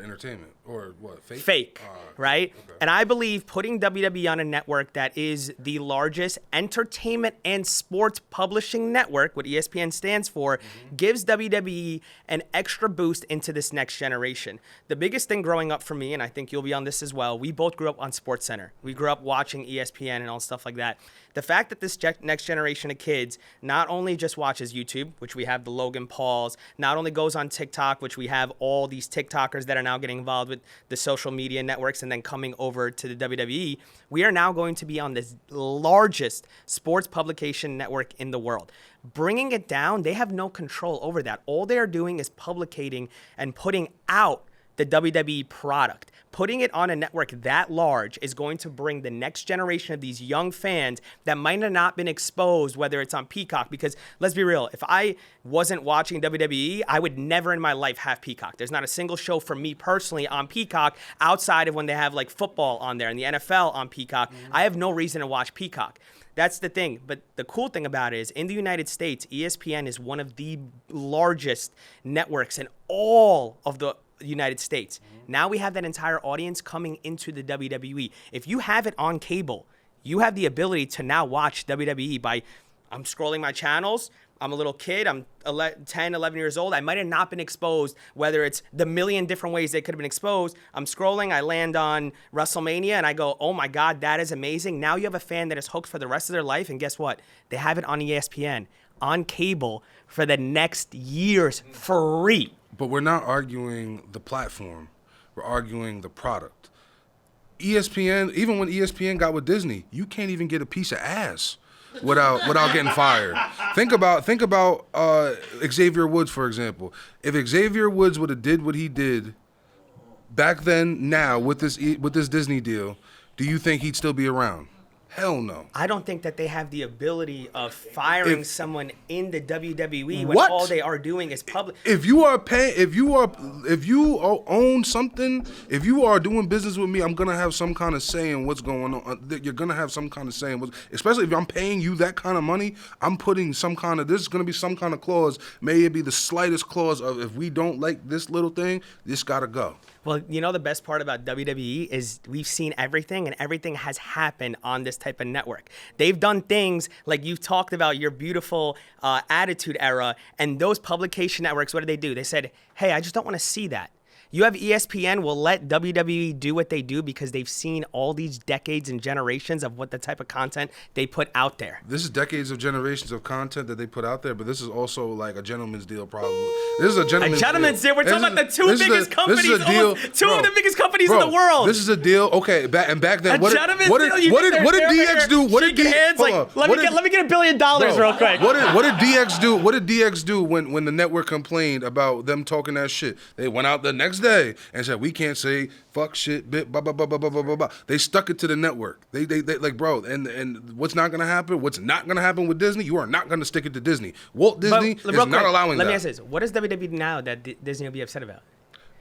Entertainment or what? Fake, right? Okay. And I believe putting WWE on a network that is the largest entertainment and sports publishing network, what ESPN stands for, gives WWE an extra boost into this next generation. The biggest thing growing up for me, and I think you'll be on this as well, we both grew up on SportsCenter. We grew up watching ESPN and all stuff like that. The fact that this next generation of kids not only just watches YouTube, which we have the Logan Pauls, not only goes on TikTok, which we have all these TikTokers that are now getting involved with the social media networks and then coming over to the WWE, we are now going to be on this largest sports publication network in the world. Bringing it down, they have no control over that. All they are doing is publicating and putting out the WWE product. Putting it on a network that large is going to bring the next generation of these young fans that might have not been exposed, whether it's on Peacock, because let's be real, if I wasn't watching WWE, I would never in my life have Peacock. There's not a single show for me personally on Peacock outside of when they have like football on there and the NFL on Peacock. I have no reason to watch Peacock. That's the thing. But the cool thing about it is in the United States, ESPN is one of the largest networks in all of the United States. Now we have that entire audience coming into the WWE. If you have it on cable, you have the ability to now watch WWE by, I'm scrolling my channels, I'm a little kid, I'm 10, 11 years old, I might have not been exposed, whether it's the million different ways they could have been exposed. I'm scrolling, I land on WrestleMania, and I go, oh my God, that is amazing. Now you have a fan that is hooked for the rest of their life, and guess what? They have it on ESPN, on cable, for the next years, free. But we're not arguing the platform. We're arguing the product. ESPN, even when ESPN got with Disney, you can't even get a piece of ass without getting fired. Think about Xavier Woods, for example. If Xavier Woods would have did what he did back then, now with this Disney deal, do you think he'd still be around? Hell no. I don't think that they have the ability of firing someone in the WWE when What? all they are doing is public. If you are paying, if you own something, if you are doing business with me, I'm gonna have some kind of say in what's going on. You're gonna have some kind of say in especially if I'm paying you that kind of money. I'm putting some kind of. There's gonna be some kind of clause. May it be the slightest clause of if we don't like this little thing, this gotta go. Well, you know the best part about WWE is we've seen everything, and everything has happened on this type of network. They've done things like you've talked about your beautiful Attitude Era, and those publication networks, what did? They said, hey, I just don't want to see that. You have ESPN will let WWE do what they do because they've seen all these decades and generations of what the type of content they put out there. This is decades of generations of content that they put out there, but this is also like a gentleman's deal, probably. This is a gentleman's deal. We're talking about the two biggest companies, two of the biggest companies in the world. This is a deal. Okay, back then, what did DX do? What did let me get $1 billion real quick. What did DX do? What did DX do when the network complained about them talking that shit? They went out the next day and said we can't say fuck shit bit blah blah blah blah blah blah blah. They stuck it to the network. They like, bro, and what's not gonna happen? What's not gonna happen with Disney? You are not gonna stick it to Disney. Walt Disney is not allowing that. Let me ask this: what does WWE now that Disney will be upset about?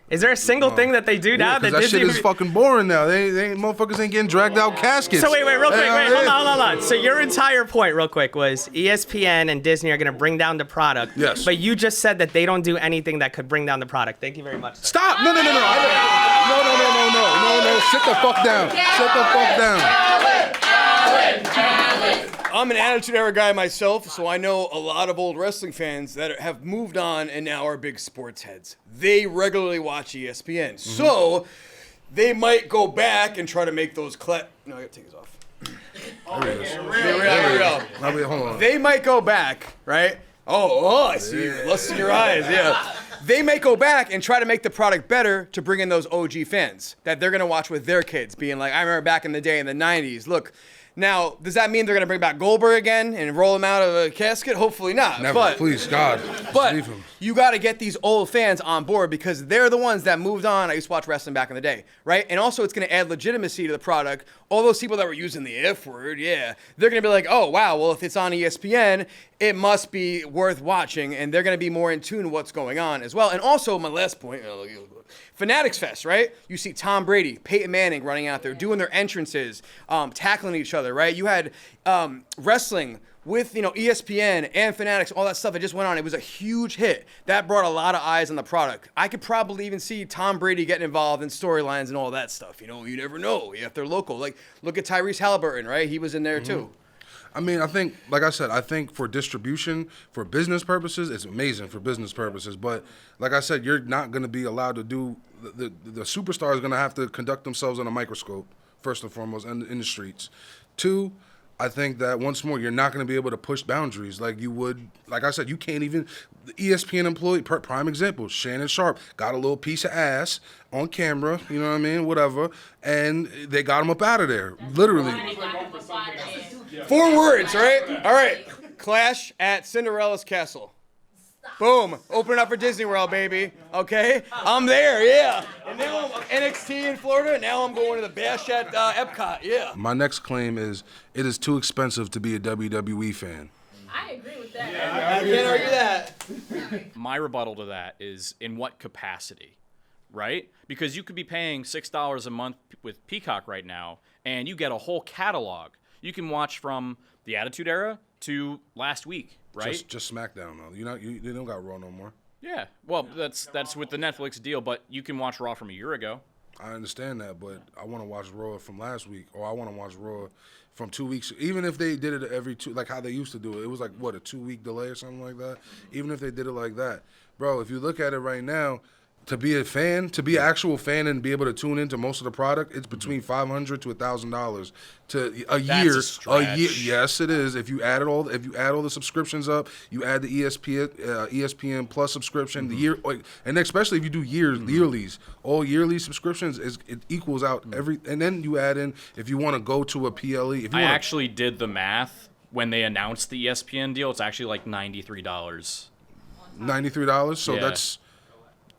Is there a single thing that they do now that Disney? That shit is fucking boring now. They motherfuckers ain't getting dragged out caskets. So wait, real quick, hold on. So your entire point, real quick, was ESPN and Disney are gonna bring down the product. Yes. But you just said that they don't do anything that could bring down the product. Thank you very much. Stop! No. Sit the fuck down. Sit the fuck down. I'm an Attitude Era guy myself, so I know a lot of old wrestling fans that have moved on and now are big sports heads. They regularly watch ESPN. So they might go back and try to make those No, I gotta take this off. Hold on. They might go back, right? Oh, I see you. Lust in your eyes, yeah. They may go back and try to make the product better to bring in those OG fans that they're going to watch with their kids, being like, I remember back in the day in the 90s. Look, now, does that mean they're going to bring back Goldberg again and roll him out of a casket? Hopefully not. Never, please, God. But Leave him. You got to get these old fans on board because they're the ones that moved on. I used to watch wrestling back in the day, right? And also, it's going to add legitimacy to the product. All those people that were using the F word, they're going to be like, oh, wow, well, if it's on ESPN, it must be worth watching. And they're going to be more in tune with what's going on as well. And also, my last point, Fanatics Fest, right? You see Tom Brady, Peyton Manning running out there, doing their entrances, tackling each other, right? You had wrestling with, ESPN and Fanatics, all that stuff that just went on. It was a huge hit. That brought a lot of eyes on the product. I could probably even see Tom Brady getting involved in storylines and all that stuff. You never know if they're local. Like, look at Tyrese Halliburton, right? He was in there too. I mean, I think, like I said, for distribution, for business purposes, it's amazing for business purposes. But like I said, you're not going to be allowed to do, the superstar is going to have to conduct themselves on a microscope, first and foremost, in the streets. Two, I think that once more, you're not going to be able to push boundaries like you would. Like I said, you can't even. The ESPN employee, prime example, Shannon Sharp got a little piece of ass on camera, you know what I mean, whatever, and they got him up out of there, literally. 4 words, right? All right. Clash at Cinderella's Castle. Boom. Open it up for Disney World, baby. Okay? I'm there, yeah. And now I'm NXT in Florida, and now I'm going to the Bash at Epcot, yeah. My next claim is it is too expensive to be a WWE fan. I agree with that. I can't argue that. My rebuttal to that is in what capacity, right? Because you could be paying $6 a month with Peacock right now, and you get a whole catalog. You can watch from the Attitude Era to last week, right? Just SmackDown though. You don't got Raw no more. Yeah. Well, that's with the Netflix deal, but you can watch Raw from a year ago. I understand that, but I want to watch Raw from last week, or I want to watch Raw from 2 weeks. Even if they did it every two, like how they used to do it, it was like what, a 2-week delay or something like that. Even if they did it like that, bro, if you look at it right now. To be a fan, to be an actual fan and be able to tune into most of the product, it's between $500 to $1,000 to a year. A year, yes, it is. If you add all the subscriptions up, you add the ESPN Plus subscription, the year, and especially if you do yearlies, all yearly subscriptions it equals out every. And then you add in if you want to go to a PLE. If you actually did the math when they announced the ESPN deal. It's actually like $93. $93. So yeah.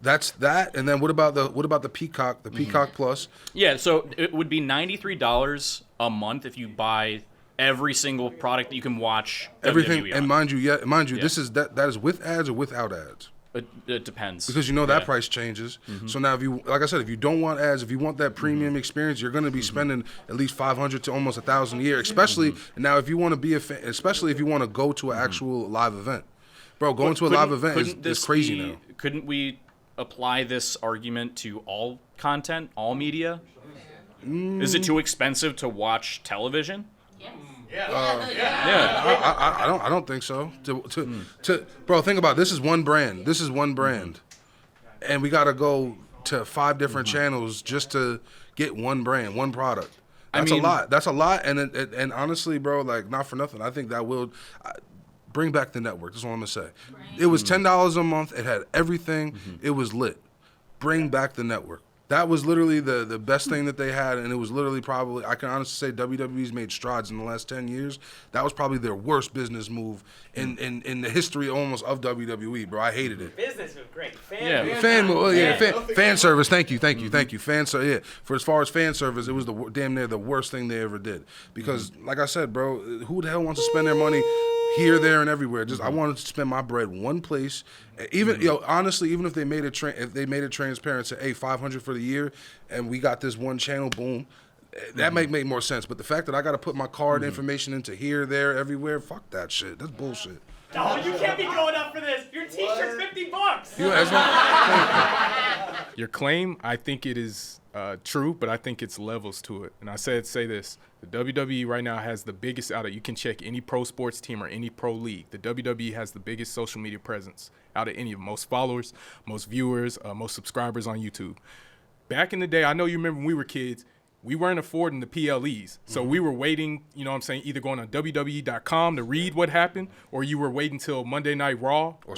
That's that, and then what about the Peacock, Peacock Plus? Yeah, so it would be $93 a month if you buy every single product that you can watch Everything, WWE and on. mind you, this is that is with ads or without ads. It depends. Because that price changes. So now, if you, like I said, if you don't want ads, if you want that premium experience, you're going to be spending at least $500 to almost $1,000 a year. Especially now, if you want to be a fan, especially if you want to go to an actual live event, bro. Going to a live event is crazy now. Couldn't we apply this argument to all content, all media? Is it too expensive to watch television? I don't think so. Bro, think about it. This is one brand. And we got to go to 5 different channels just to get one brand, one product. That's a lot. That's a lot. And honestly, bro, like, not for nothing, I think that will bring back the network. That's all I'm gonna say. It was $10 a month. It had everything. It was lit. Bring back the network. That was literally the best thing that they had, and it was literally probably, I can honestly say WWE's made strides in the last 10 years. That was probably their worst business move in the history almost of WWE, bro. I hated it. Business was great. Fan service. Thank you. Fan service. Yeah. For as far as fan service, it was damn near the worst thing they ever did. Because, like I said, bro, who the hell wants to spend their money here, there, and everywhere? Just I wanted to spend my bread one place. Even honestly, even if they made it transparent, say, hey, $500 for the year, and we got this one channel, boom. That might make more sense. But the fact that I got to put my card information into here, there, everywhere, fuck that shit. That's bullshit. No, you can't be going up for this. Your T-shirt's $50. Your claim, I think it is true, but I think it's levels to it. And I say this. The WWE right now has the biggest out of, you can check any pro sports team or any pro league. The WWE has the biggest social media presence out of any of them. Most followers, most viewers, most subscribers on YouTube. Back in the day, I know you remember when we were kids, we weren't affording the PLEs. So we were waiting, you know what I'm saying, either going on WWE.com to read what happened, or you were waiting till Monday Night Raw or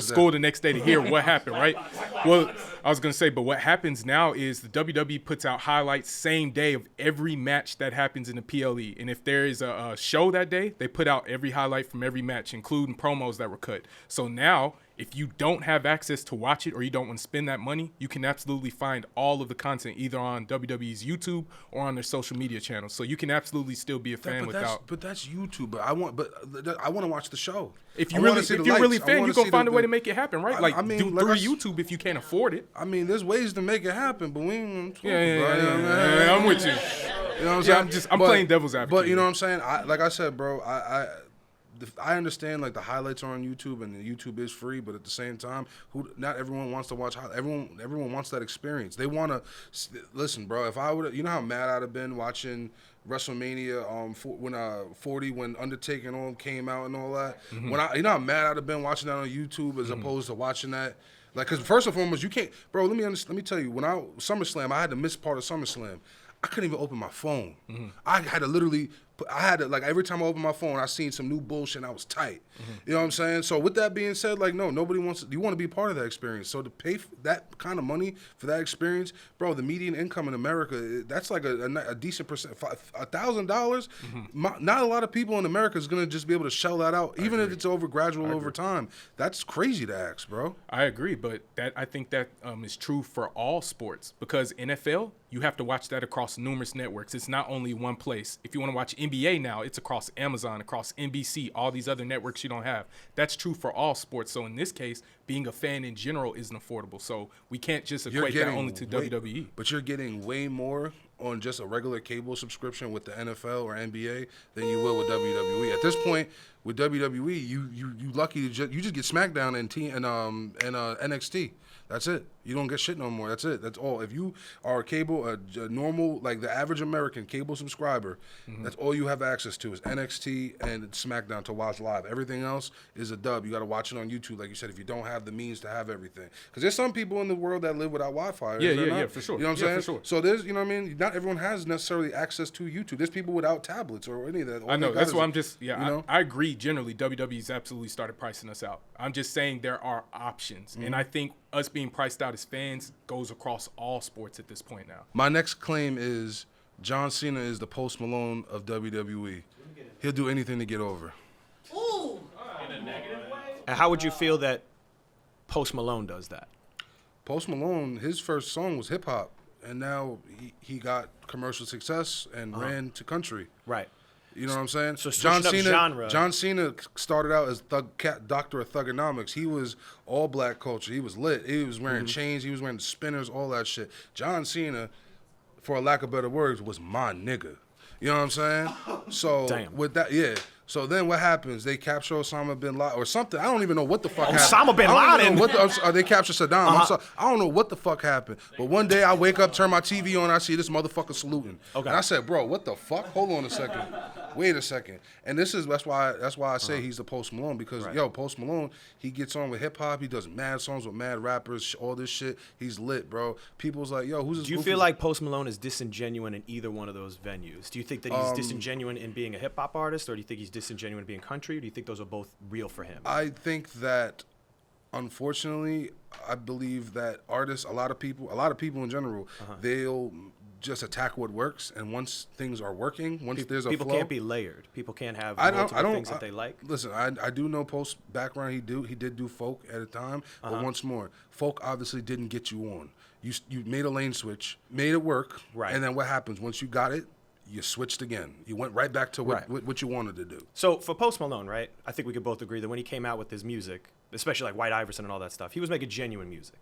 school the next day to hear what happened, right? Well, I was going to say, but what happens now is the WWE puts out highlights same day of every match that happens in the PLE. And if there is a show that day, they put out every highlight from every match, including promos that were cut. So now, if you don't have access to watch it or you don't want to spend that money, you can absolutely find all of the content either on WWE's YouTube or on their social media channels. So you can absolutely still be a fan without. But that's YouTube. I want to watch the show. If you're really fan, you're gonna find a way to make it happen, right? Like through YouTube if you can't afford it. I mean, there's ways to make it happen, but we ain't. Yeah, I'm with you. You know what I'm saying? I'm playing devil's advocate. But you know what I'm saying? Like I said, bro, I understand like the highlights are on YouTube and YouTube is free, but at the same time, not everyone wants to watch. Everyone wants that experience. They want to listen, bro. If I would, you know how mad I'd have been watching WrestleMania 40 when Undertaker and all came out and all that. You know how mad I'd have been watching that on YouTube as opposed to watching that. Like, because first and foremost, you can't, bro. Let me tell you. When SummerSlam, I had to miss part of SummerSlam. I couldn't even open my phone. I had to like every time I opened my phone, I seen some new bullshit and I was tight. You know what I'm saying? So with that being said, like, no, nobody wants you want to be part of that experience. So to pay that kind of money for that experience, bro, the median income in America, that's like a decent percent, $1,000. Not a lot of people in America is going to just be able to shell that out, even if it's gradual over time. That's crazy to ask, bro. I agree, but I think that is true for all sports because NFL, you have to watch that across numerous networks. It's not only one place. If you want to watch NBA now, it's across Amazon, across NBC, all these other networks you don't have. That's true for all sports. So in this case, being a fan in general isn't affordable. So we can't just equate that only to WWE. But you're getting way more on just a regular cable subscription with the NFL or NBA than you will with WWE. At this point, with WWE, you lucky to you just get SmackDown and NXT. That's it. You don't get shit no more. That's it. That's all. If you are a normal, like the average American cable subscriber, that's all you have access to is NXT and SmackDown to watch live. Everything else is a dub. You got to watch it on YouTube, like you said, if you don't have the means to have everything. Because there's some people in the world that live without Wi-Fi. Yeah, for sure. You know what I'm saying? For sure. So there's, you know what I mean? Not everyone has necessarily access to YouTube. There's people without tablets or any of that. I know. That's why I'm just, I agree generally. WWE's absolutely started pricing us out. I'm just saying there are options. And I think us being priced out as fans goes across all sports at this point now. My next claim is John Cena is the Post Malone of WWE. He'll do anything to get over. Ooh. And how would you feel that Post Malone does that? Post Malone, his first song was hip hop. and now he got commercial success and ran to country. Right. You know what I'm saying? So John switching Cena, up genre. John Cena started out as Doctor of Thugonomics. He was all black culture. He was lit. He was wearing chains. He was wearing spinners, all that shit. John Cena, for a lack of better words, was my nigga. You know what I'm saying? So with that, yeah. So then what happens? They capture Osama bin Laden or something. I don't even know what the fuck happened. Osama bin Laden? They capture Saddam. I'm sorry. I don't know what the fuck happened. But one day I wake up, turn my TV on, I see this motherfucker saluting. Okay. And I said, bro, what the fuck? Hold on a second. Wait a second. And that's why I say he's the Post Malone because Post Malone, he gets on with hip hop. He does mad songs with mad rappers, all this shit. He's lit, bro. People's like, yo, who's this? Do you feel like Post Malone is disingenuous in either one of those venues? Do you think that he's disingenuous in being a hip hop artist, or do you think he's disingenuous in being country? Or do you think those are both real for him? I think that, unfortunately, I believe that artists, a lot of people in general, they'll just attack what works, and once things are working, once there's a flow. People can't be layered. People can't have multiple things that they like. Listen, I do know Post background. He did do folk at a time, but once more, folk obviously didn't get you on. You made a lane switch, made it work, and then what happens once you got it? You switched again. You went right back to what you wanted to do. So for Post Malone, right, I think we could both agree that when he came out with his music, especially like White Iverson and all that stuff, he was making genuine music.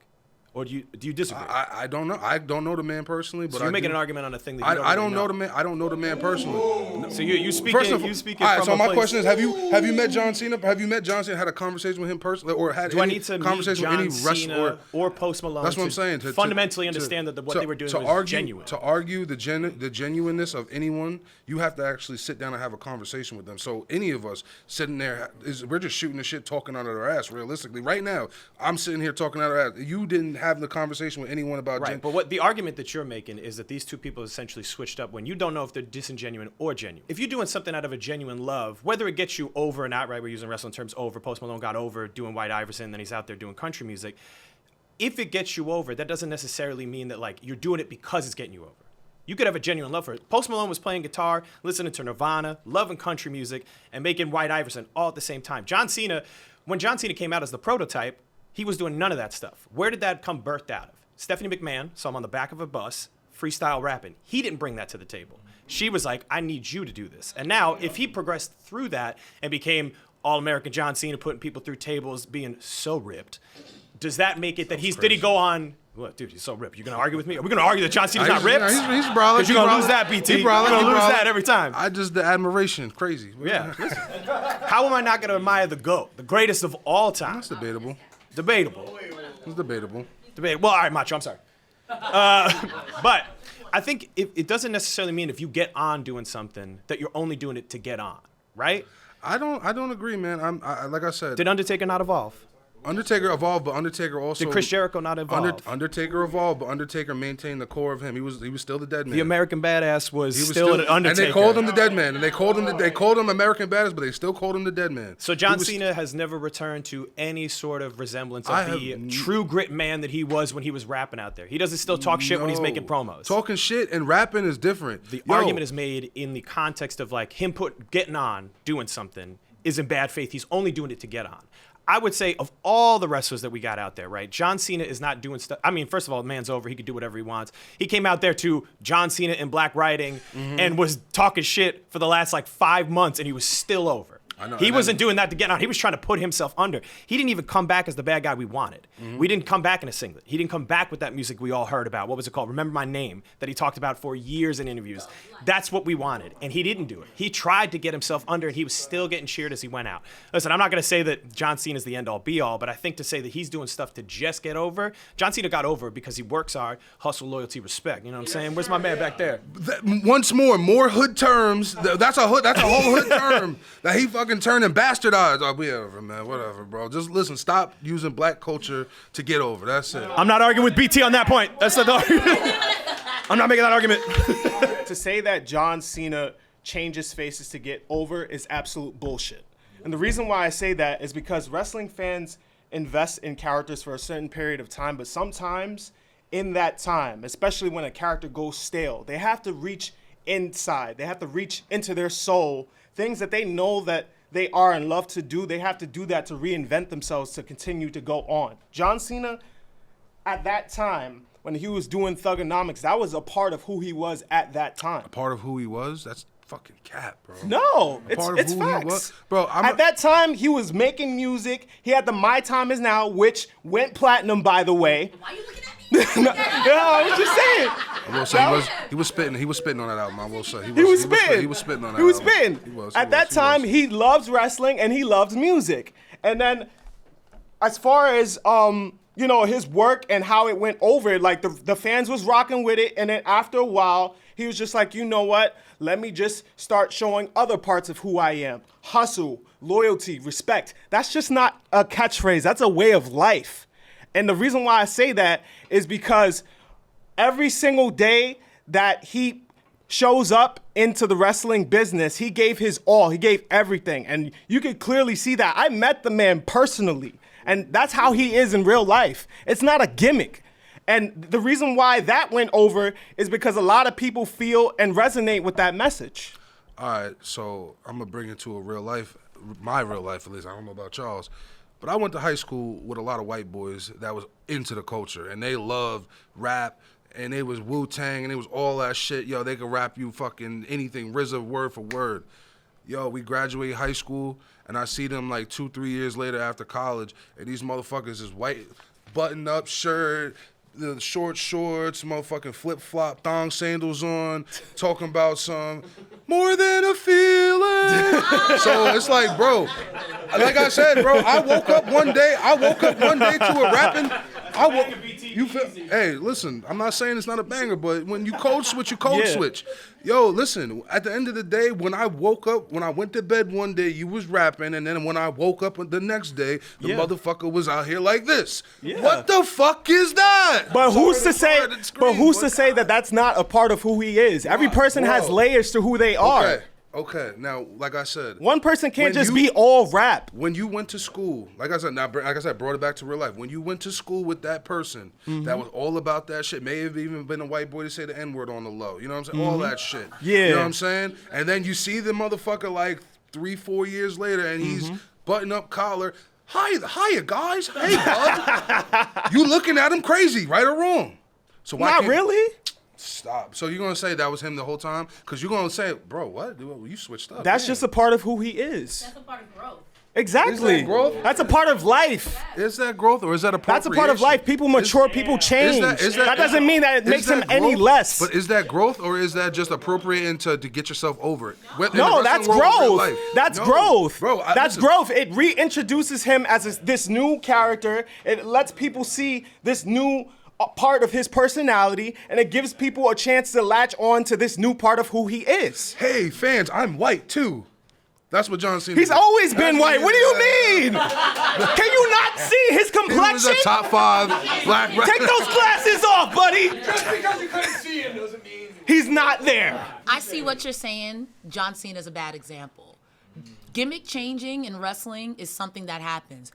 Or do you disagree? I don't know. I don't know the man personally, but so you're making an argument on a thing that you don't I don't really know the man. I don't know the man personally. So you speaking. You speaking. All right. From So a my place. question is: Have you met John Cena? Have you met John Cena? Had a conversation with him personally, or had Do I any need to conversation meet John with any wrestler or Post Malone? That's what I'm saying. To fundamentally understand that what they were doing was genuine. To argue the genuineness of anyone, you have to actually sit down and have a conversation with them. So any of us sitting there, we're just shooting the shit, talking out of our ass. Realistically, right now, I'm sitting here talking out of our ass. You didn't have the conversation with anyone about but what the argument that you're making is that these two people essentially switched up when you don't know if they're disingenuous or genuine. If you're doing something out of a genuine love, whether it gets you over or not, right? We're using wrestling terms over. Post Malone got over doing White Iverson, then he's out there doing country music. If it gets you over, that doesn't necessarily mean that like you're doing it because it's getting you over. You could have a genuine love for it. Post Malone was playing guitar, listening to Nirvana, loving country music, and making White Iverson all at the same time. John Cena, when John Cena came out as the prototype, he was doing none of that stuff. Where did that come birthed out of? Stephanie McMahon saw him on the back of a bus, freestyle rapping. He didn't bring that to the table. She was like, I need you to do this. And now, if he progressed through that and became All-American John Cena, putting people through tables, being so ripped, does that make it that did he go on? What, dude, he's so ripped. You're going to argue with me? Are we going to argue that John Cena's not ripped? He's brolic. Because you're going to lose that, BT. You're going to lose that every time. The admiration, crazy. Yeah. Listen. How am I not going to admire the GOAT, the greatest of all time? That's debatable. Debatable. It's debatable. Well, all right, Macho, I'm sorry. But I think it doesn't necessarily mean if you get on doing something that you're only doing it to get on, right? I don't agree, man. Like I said. Did Undertaker not evolve? Undertaker evolved, but Undertaker also. Did Chris Jericho not evolve? Undertaker evolved, but Undertaker maintained the core of him. He was still the dead man. The American Badass was still an Undertaker. And they called him the dead man. And they called him American Badass, but they still called him the dead man. So John Cena has never returned to any sort of resemblance of the true grit man that he was when he was rapping out there. He doesn't still talk shit when he's making promos. Talking shit and rapping is different. The argument is made in the context of like him getting on, doing something is in bad faith. He's only doing it to get on. I would say of all the wrestlers that we got out there, right, John Cena is not doing stuff. I mean, first of all, the man's over. He could do whatever he wants. He came out there to John Cena in Black Writing and was talking shit for the last like 5 months, and he was still over. He wasn't doing that to get on. He was trying to put himself under. He didn't even come back as the bad guy we wanted. We didn't come back in a singlet. He didn't come back with that music we all heard about. What was it called? Remember My Name, that he talked about for years in interviews. That's what we wanted, and he didn't do it. He tried to get himself under, and he was still getting cheered as he went out. Listen, I'm not going to say that John Cena is the end-all, be-all, but I think to say that he's doing stuff to just get over, John Cena got over because he works hard, hustle, loyalty, respect. You know what I'm saying? Where's my man back there? Once more hood terms. That's a whole hood term that he fucking turned and bastardized. Oh, whatever, man, whatever, bro. Just listen. Stop using black culture to get over. That's it. I'm not arguing with BT on that point. That's the argument. I'm not making that argument. To say that John Cena changes faces to get over is absolute bullshit. And the reason why I say that is because wrestling fans invest in characters for a certain period of time, but sometimes in that time, especially when a character goes stale, they have to reach inside. They have to reach into their soul, things that they know that they are and love to do. They have to do that to reinvent themselves to continue to go on. John Cena, at that time, when he was doing Thugonomics, that was a part of who he was at that time. A part of who he was? That's fucking cap, bro. No, A part of it's who he facts. was? Bro, at that time, he was making music. He had the My Time Is Now, which went platinum, by the way. Why are you looking at me? No, I was just saying. I will say he was spitting on that album. I will say He was spitting. He was spitting on that. He was album. spitting. He was. At that time, he loved wrestling and he loved music. And then, as far as his work and how it went over, like the fans was rocking with it. And then after a while, he was just like, you know what? Let me just start showing other parts of who I am. Hustle, loyalty, respect. That's just not a catchphrase. That's a way of life. And the reason why I say that is because every single day that he shows up into the wrestling business, he gave his all. He gave everything. And you can clearly see that. I met the man personally. And that's how he is in real life. It's not a gimmick. And the reason why that went over is because a lot of people feel and resonate with that message. All right, so I'm going to bring it to my real life at least. I don't know about y'all's. But I went to high school with a lot of white boys that was into the culture, and they loved rap, and it was Wu-Tang, and it was all that shit. Yo, they could rap you fucking anything, RZA word for word. Yo, we graduate high school, and I see them like 2-3 years later after college, and these motherfuckers is white, button-up shirt, the short shorts, motherfucking flip-flop, thong sandals on, talking about some more than a feeling. So it's like, bro, like I said, bro, I woke up one day to a rapping. Hey, listen, I'm not saying it's not a banger, but when you code switch, you code switch. Yo, listen, at the end of the day, when I woke up, when I went to bed one day, you was rapping, and then when I woke up the next day, the motherfucker was out here like this. Yeah. What the fuck is that? But who's to say that that's not a part of who he is? Every person has layers to who they are. Okay, now, like I said, one person can't just be all rap. When you went to school, like I said, brought it back to real life. When you went to school with that person that was all about that shit, may have even been a white boy to say the N-word on the low. You know what I'm saying? All that shit. Yeah. You know what I'm saying? And then you see the motherfucker like 3-4 years later, and he's button up collar. Hiya, guys. Hey, bud. You looking at him crazy, right or wrong? So why not really. Stop. So you're going to say that was him the whole time? Because you're going to say, bro, what? You switched up. That's just a part of who he is. That's a part of growth. Exactly. Is that growth? That's a part of life. Is that growth or is that appropriation? That's a part of life. People mature, people change. That doesn't mean that it makes him any less. But is that growth or is that just appropriating to get yourself over it? No, that's growth. That's growth. Bro, that's growth. It reintroduces him as this new character. It lets people see this new part of his personality, and it gives people a chance to latch on to this new part of who he is. Hey, fans, I'm white too. That's what John Cena He's always been white. What do you mean? Can you not see his complexion? He was a top 5 black rapper. Take those glasses off, buddy. Just because you couldn't see him doesn't mean he's not there. I see what you're saying. John Cena's a bad example. Gimmick changing in wrestling is something that happens.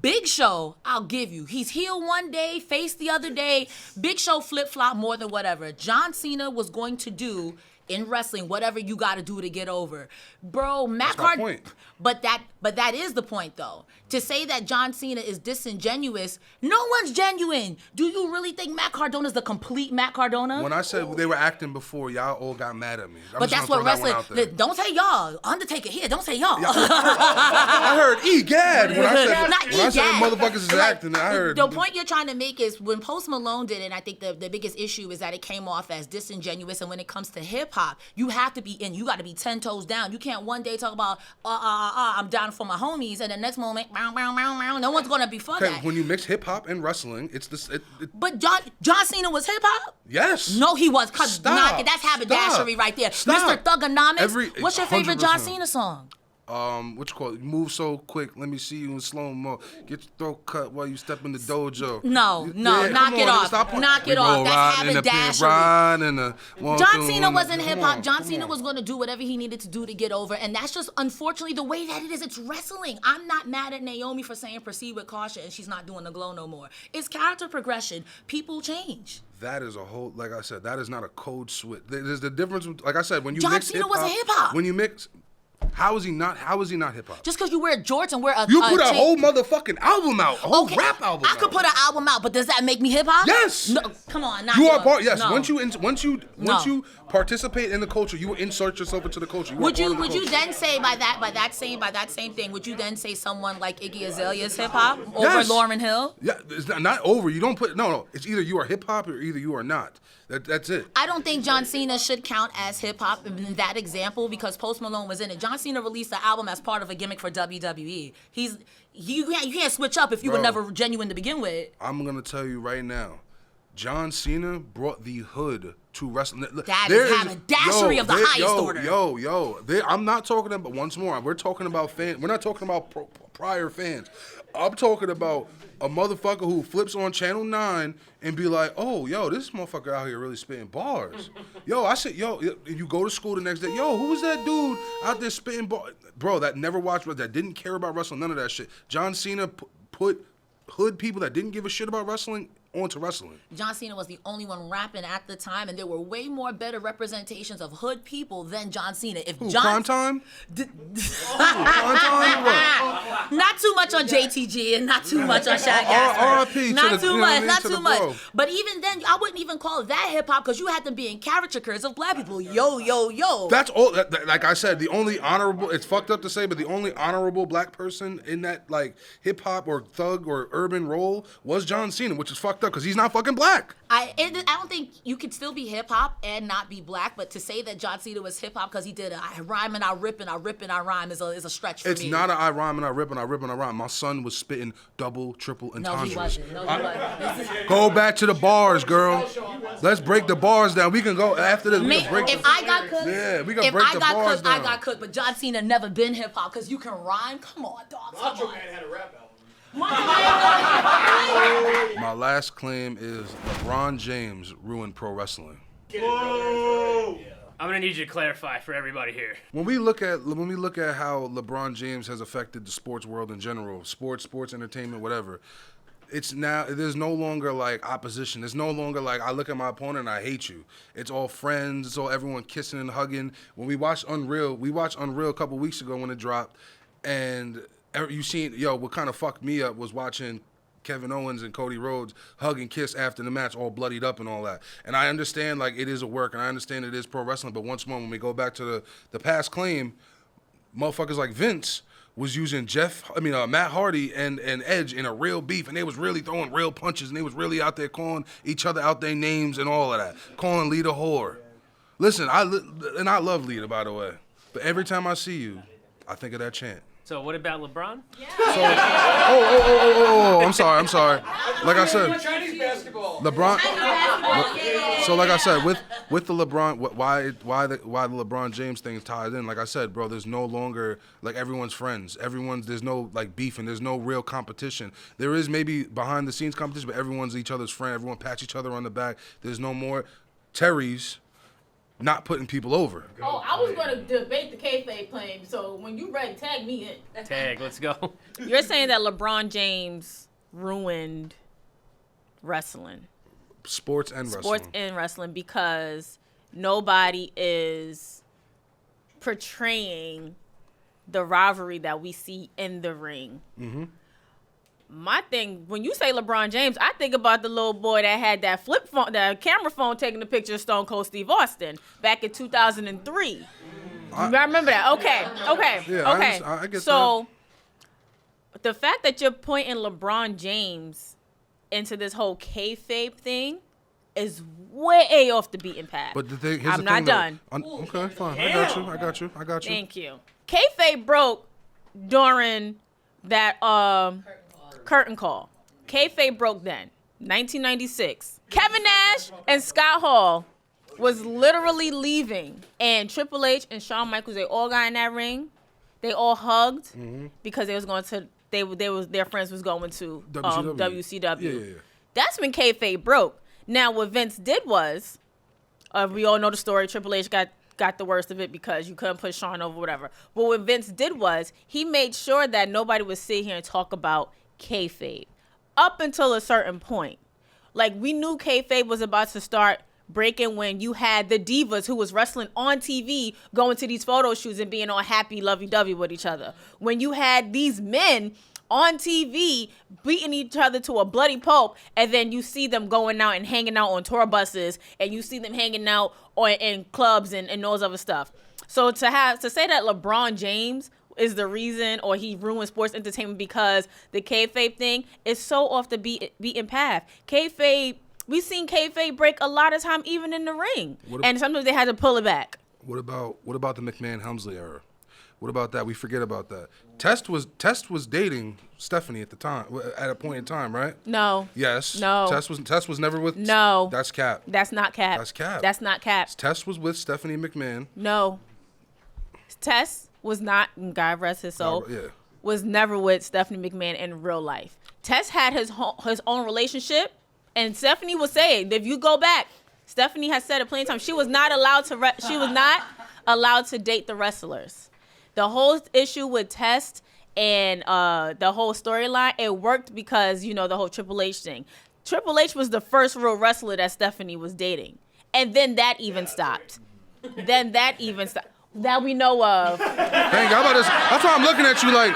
Big Show, I'll give you. He's heel one day, face the other day. Big Show flip-flop more than whatever. John Cena was going to do in wrestling whatever you got to do to get over. Bro, Matt Cardona. But that is the point, though. To say that John Cena is disingenuous, no one's genuine. Do you really think Matt Cardona's the complete Matt Cardona? When I said they were acting before, y'all all got mad at me. But that's what wrestling. Don't say y'all. Undertaker here. Don't say y'all. I heard egad when I said, Not when I said motherfuckers is acting. I heard the point you're trying to make is when Post Malone did it. And I think the biggest issue is that it came off as disingenuous. And when it comes to hip hop, you have to be in. You got to be 10 toes down. You can't one day talk about I'm down for my homies, and the next moment, no one's gonna be for that. When you mix hip hop and wrestling, it's this. But John Cena was hip hop. Yes. No, he was. That's haberdashery right there. Stop. Mr. Thugonomics. What's your favorite 100%. John Cena song? What you call it? Move so quick. Let me see you in slow mo. Get your throat cut while you step in the dojo. No, knock it off. Knock it off. That's haberdashery. John Cena wasn't hip hop. John Cena was going to do whatever he needed to do to get over, and that's just unfortunately the way that it is. It's wrestling. I'm not mad at Naomi for saying proceed with caution, and she's not doing the glow no more. It's character progression. People change. That is a whole, like I said, that is not a code switch. There's the difference. Like I said, when you John mix Cena hip-hop, wasn't hip hop. When you mix. How is he not hip hop? Just because you wear jorts and wear a You put a chain- whole motherfucking album out, a whole Okay, rap album. I could put an album out, but does that make me hip hop? Yes. No, come on. Not You are hip-hop. part. Yes. No. Once you participate in the culture, you insert yourself into the culture. Would you then say by that same thing? Would you then say someone like Iggy Azalea is hip hop over Yes. Lauryn Hill? Yeah, it's not over. You don't put no. It's either you are hip hop or either you are not. That's it. I don't think John Cena should count as hip hop in that example because Post Malone was in it. John Cena released the album as part of a gimmick for WWE. You can't switch up if you were never genuine to begin with. I'm gonna tell you right now, John Cena brought the hood to wrestling. That is haberdashery of the highest order. I'm not talking about, once more, we're talking about fans. We're not talking about prior fans. I'm talking about a motherfucker who flips on Channel 9 and be like, oh, yo, this motherfucker out here really spitting bars. You go to school the next day, yo, who was that dude out there spitting bars? Bro, that never watched, that didn't care about wrestling, none of that shit. John Cena put hood people that didn't give a shit about wrestling onto wrestling. John Cena was the only one rapping at the time, and there were way more better representations of hood people than John Cena. Prime Time? Not too much on JTG and not too much on Shaq R.I.P. Not too much, not to too the much. bro. But even then, I wouldn't even call that hip hop because you had them being caricatures of black people. Yo, yo, yo. That's all. Like I said, the only honorable. It's fucked up to say, but the only honorable black person in that like hip hop or thug or urban role was John Cena, which is fucked up because he's not fucking black. I don't think you could still be hip hop and not be black, but to say that John Cena was hip hop because he did I rhyme and I rip and I rip and I rhyme is a stretch for me. It's not I rhyme and I rip and I rip and I rhyme. My son was spitting double, triple entendres. No, he wasn't. Go back to the bars, girl. Let's break the bars down. We can go after this. We can break if I got cooked, yeah, we can break the bars down. I got cooked, but John Cena never been hip hop because you can rhyme. Come on, dog. Macho Man had a rap album. My last claim is LeBron James ruined pro wrestling. I'm gonna need you to clarify for everybody here. When we look at how LeBron James has affected the sports world in general, sports entertainment, whatever, there's no longer like opposition. It's no longer like I look at my opponent and I hate you. It's all friends. It's all everyone kissing and hugging. When we watched Unreal a couple weeks ago when it dropped, and you seen what kind of fucked me up was watching Kevin Owens and Cody Rhodes hug and kiss after the match, all bloodied up and all that. And I understand like it is a work, and I understand it is pro wrestling. But once more, when we go back to the past claim, motherfuckers like Vince was using Matt Hardy and Edge in a real beef, and they was really throwing real punches, and they was really out there calling each other out their names and all of that, calling Lita whore. Listen, I love Lita, by the way, but every time I see you, I think of that chant. So what about LeBron? I'm sorry. Like I said, Chinese basketball. LeBron. So like I said, with the LeBron, why the LeBron James thing ties in? Like I said, bro, there's no longer like everyone's friends. There's no like beef and there's no real competition. There is maybe behind the scenes competition, but everyone's each other's friend. Everyone pats each other on the back. There's no more Terry's not putting people over. Oh, I was going to debate the kayfabe claim, so when you ready, tag me in. Tag, let's go. You're saying that LeBron James ruined wrestling. Sports and wrestling because nobody is portraying the rivalry that we see in the ring. Mm-hmm. My thing, when you say LeBron James, I think about the little boy that had that flip phone, that camera phone taking the picture of Stone Cold Steve Austin back in 2003. I remember that. Okay. Yeah, okay. I get so, the fact that you're pointing LeBron James into this whole kayfabe thing is way off the beaten path. But here's I'm the not thing, done. Okay, fine. I got you. Thank you. Kayfabe broke during that curtain call. Kayfabe broke then, 1996. Kevin Nash and Scott Hall was literally leaving, and Triple H and Shawn Michaels, they all got in that ring. They all hugged because they was going to. Their friends was going to WCW. Yeah. That's when kayfabe broke. Now what Vince did was, we all know the story. Triple H got the worst of it because you couldn't put Shawn over, whatever. But what Vince did was he made sure that nobody would sit here and talk about kayfabe up until a certain point. Like we knew kayfabe was about to start breaking when you had the divas who was wrestling on TV going to these photo shoots and being all happy, lovey-dovey with each other. When you had these men on TV beating each other to a bloody pulp, and then you see them going out and hanging out on tour buses, and you see them hanging out in clubs and all this other stuff. So to say that LeBron James is the reason, or he ruined sports entertainment because the kayfabe thing is so off the beaten path. Kayfabe, we've seen kayfabe break a lot of time, even in the ring, and sometimes they had to pull it back. What about the McMahon-Helmsley era? What about that? We forget about that. Test was dating Stephanie at the time, at a point in time, right? No. Yes. No. Test was never with. No. That's cap. That's not cap. That's cap. That's not cap. Test was with Stephanie McMahon. No. Test was not, God rest his soul, Yeah. was never with Stephanie McMahon in real life. Test had his own relationship, and Stephanie was saying, if you go back, Stephanie has said it plenty of times, she was not allowed to date the wrestlers. The whole issue with Test and the whole storyline, it worked because, the whole Triple H thing. Triple H was the first real wrestler that Stephanie was dating. And then that even stopped. That we know of. Thank God about this. That's why I'm looking at you like.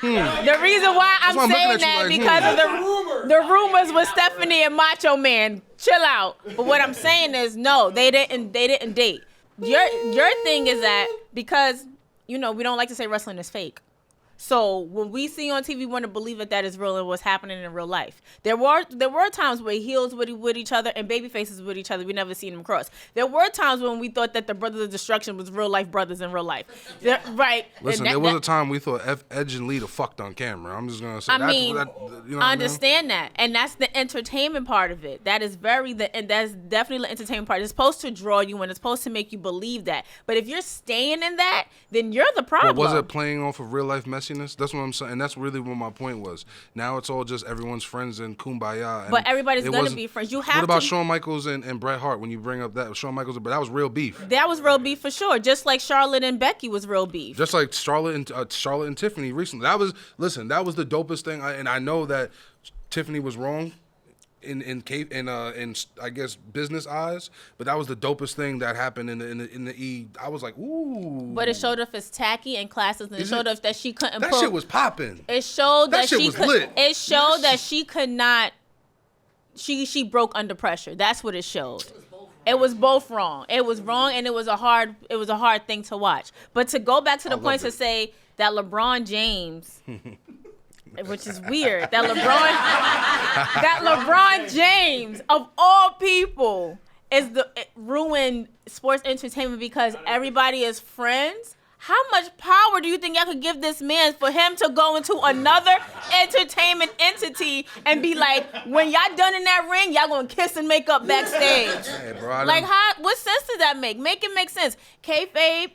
The reason why I'm saying that because of the rumors with Stephanie and Macho Man. Chill out. But what I'm saying is, no, they didn't date. Your thing is that because we don't like to say wrestling is fake. So when we see on TV, we want to believe that is real and what's happening in real life. There were times where heels with each other and baby faces with each other. We never seen them cross. There were times when we thought that the Brothers of Destruction was real life brothers in real life. Right. Listen, there was a time we thought Edge and Lita fucked on camera. I'm just gonna say. I understand that, and that's the entertainment part of it. That is that's definitely the entertainment part. It's supposed to draw you and it's supposed to make you believe that. But if you're staying in that, then you're the problem. But was it playing off of real life messiness? That's what I'm saying, and that's really what my point was. Now it's all just everyone's friends and kumbaya. And but everybody's gonna be friends. What about Shawn Michaels and Bret Hart? When you bring up that Shawn Michaels, but that was real beef. That was real beef for sure. Just like Charlotte and Becky was real beef. Just like Charlotte and Tiffany recently. That was the dopest thing. And I know that Tiffany was wrong in I guess business eyes, but that was the dopest thing that happened in the E. I was like, ooh. But it showed off as tacky and classes, and it showed off that she couldn't. That shit was popping. It showed that shit she was could. lit. It showed that she could not. She broke under pressure. That's what it showed. It was both wrong. It was wrong, and it was a hard thing to watch. But to go back to the point to say that LeBron James. Which is weird. That LeBron James, of all people, ruined sports entertainment because everybody is friends. How much power do you think y'all could give this man for him to go into another entertainment entity and be like, when y'all done in that ring, y'all gonna kiss and make up backstage? Hey, bro, what sense does that make? Make it make sense. Kayfabe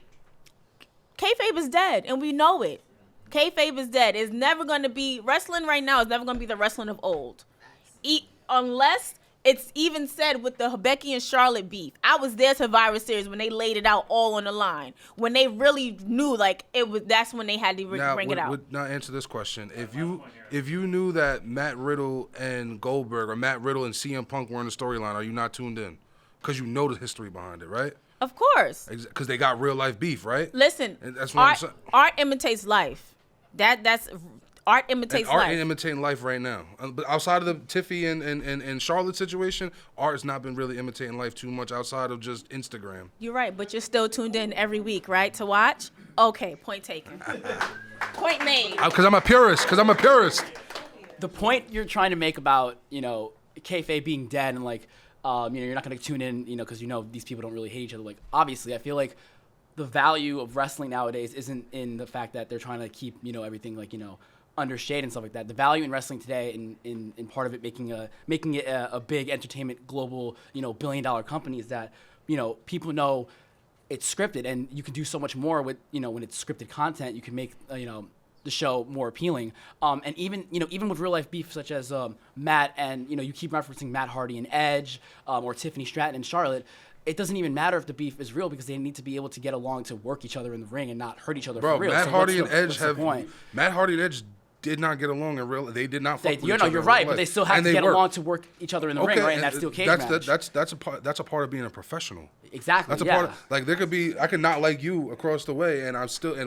is dead, and we know it. Kayfabe is dead. It's never going to be wrestling right now. Is never going to be the wrestling of old, unless it's even said with the Becky and Charlotte beef. I was there Survivor Series when they laid it out all on the line. When they really knew, that's when they had to bring it out. Now answer this question: If you knew that Matt Riddle and Goldberg or Matt Riddle and CM Punk were in the storyline, are you not tuned in? Because you know the history behind it, right? Of course. Because they got real life beef, right? Listen, that's what I'm saying. Art imitates life. That's art imitates life. Art ain't imitating life right now. But outside of the Tiffy and Charlotte situation, art has not been really imitating life too much outside of just Instagram. You're right, but you're still tuned in every week, right, to watch? Okay, point taken. Point made. Because I'm a purist. The point you're trying to make about, kayfabe being dead and you're not going to tune in, because these people don't really hate each other. Obviously, I feel like the value of wrestling nowadays isn't in the fact that they're trying to keep, everything under shade and stuff like that. The value in wrestling today, in part of it making it a big entertainment global, billion-dollar company is that, people know it's scripted, and you can do so much more with, when it's scripted content. You can make, the show more appealing. And even with real life beef such as Matt and, you keep referencing Matt Hardy and Edge, or Tiffany Stratton and Charlotte. It doesn't even matter if the beef is real because they need to be able to get along to work each other in the ring and not hurt each other for real. Matt Hardy and Edge did not get along in real. They did not. Fuck with each You're other in right, real but they life. still have And to they get work. along to work each other in the ring, right? And that's still cage match. That's a part of being a professional. Exactly. That's a part of, like, there could be, I could not like you across the way, and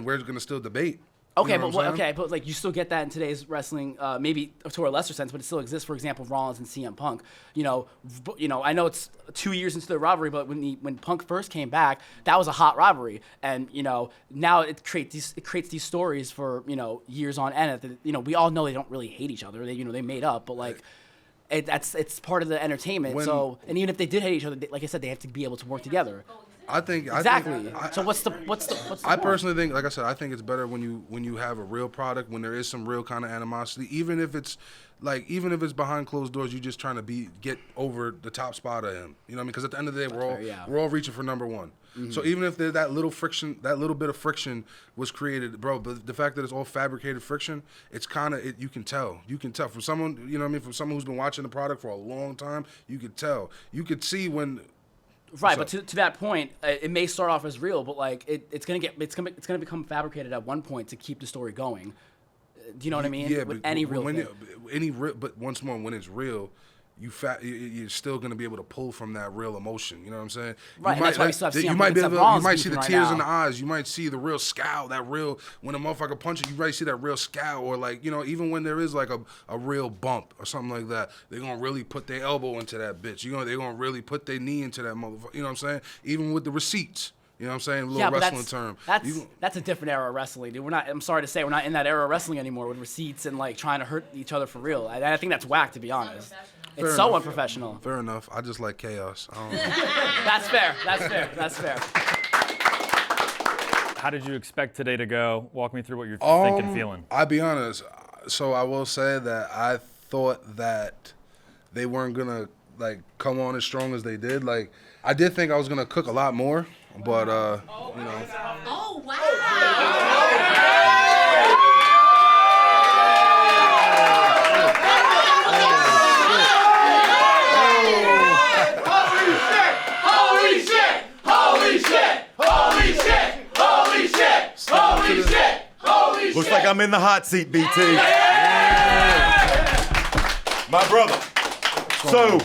we're gonna still debate. Okay, You know what I'm saying? but like you still get that in today's wrestling, maybe to a lesser sense, but it still exists. For example, Rollins and CM Punk. You know, I know it's 2 years into the rivalry, but when Punk first came back, that was a hot rivalry, and now it creates these stories for years on end. We all know they don't really hate each other. They made up, but like. It's part of the entertainment. And even if they did hate each other, like I said, they have to be able to work together. Exactly. So what's the I personally think, like I said, I think it's better when you have a real product, when there is some real kind of animosity, even if it's behind closed doors, you just trying to get over the top spot of him. You know what I mean? Because at the end of the day, we're all reaching for number one. Mm-hmm. So even if that little bit of friction was created, bro, but the fact that it's all fabricated friction, it's kind of you can tell from someone, from someone who's been watching the product for a long time, you could tell, you could see when. Right, but to that point, it may start off as real, but like it's gonna become fabricated at one point to keep the story going. Do you know what I mean? Yeah, With but any real thing. but once more, when it's real, you're still gonna be able to pull from that real emotion. You know what I'm saying? Right, and that's why we still have CM you might Punk and you might Seth see the Rollins tears right in the now. eyes. You might see the real scowl, when a motherfucker punches you, might see that real scowl, or like even when there is like a real bump or something like that, they're gonna really put their elbow into that bitch. They're gonna really put their knee into that motherfucker. You know what I'm saying? Even with the receipts. You know what I'm saying? A little wrestling term. That's a different era of wrestling, dude. I'm sorry to say, we're not in that era of wrestling anymore with receipts and like trying to hurt each other for real. I think that's whack, to be honest. It's so unprofessional. Fair enough. I just like chaos. That's fair. How did you expect today to go? Walk me through what you're thinking, feeling. I'll be honest. So I will say that I thought that they weren't gonna like come on as strong as they did. Like I did think I was gonna cook a lot more, but Oh wow! Looks like I'm in the hot seat, BT. My brother. So,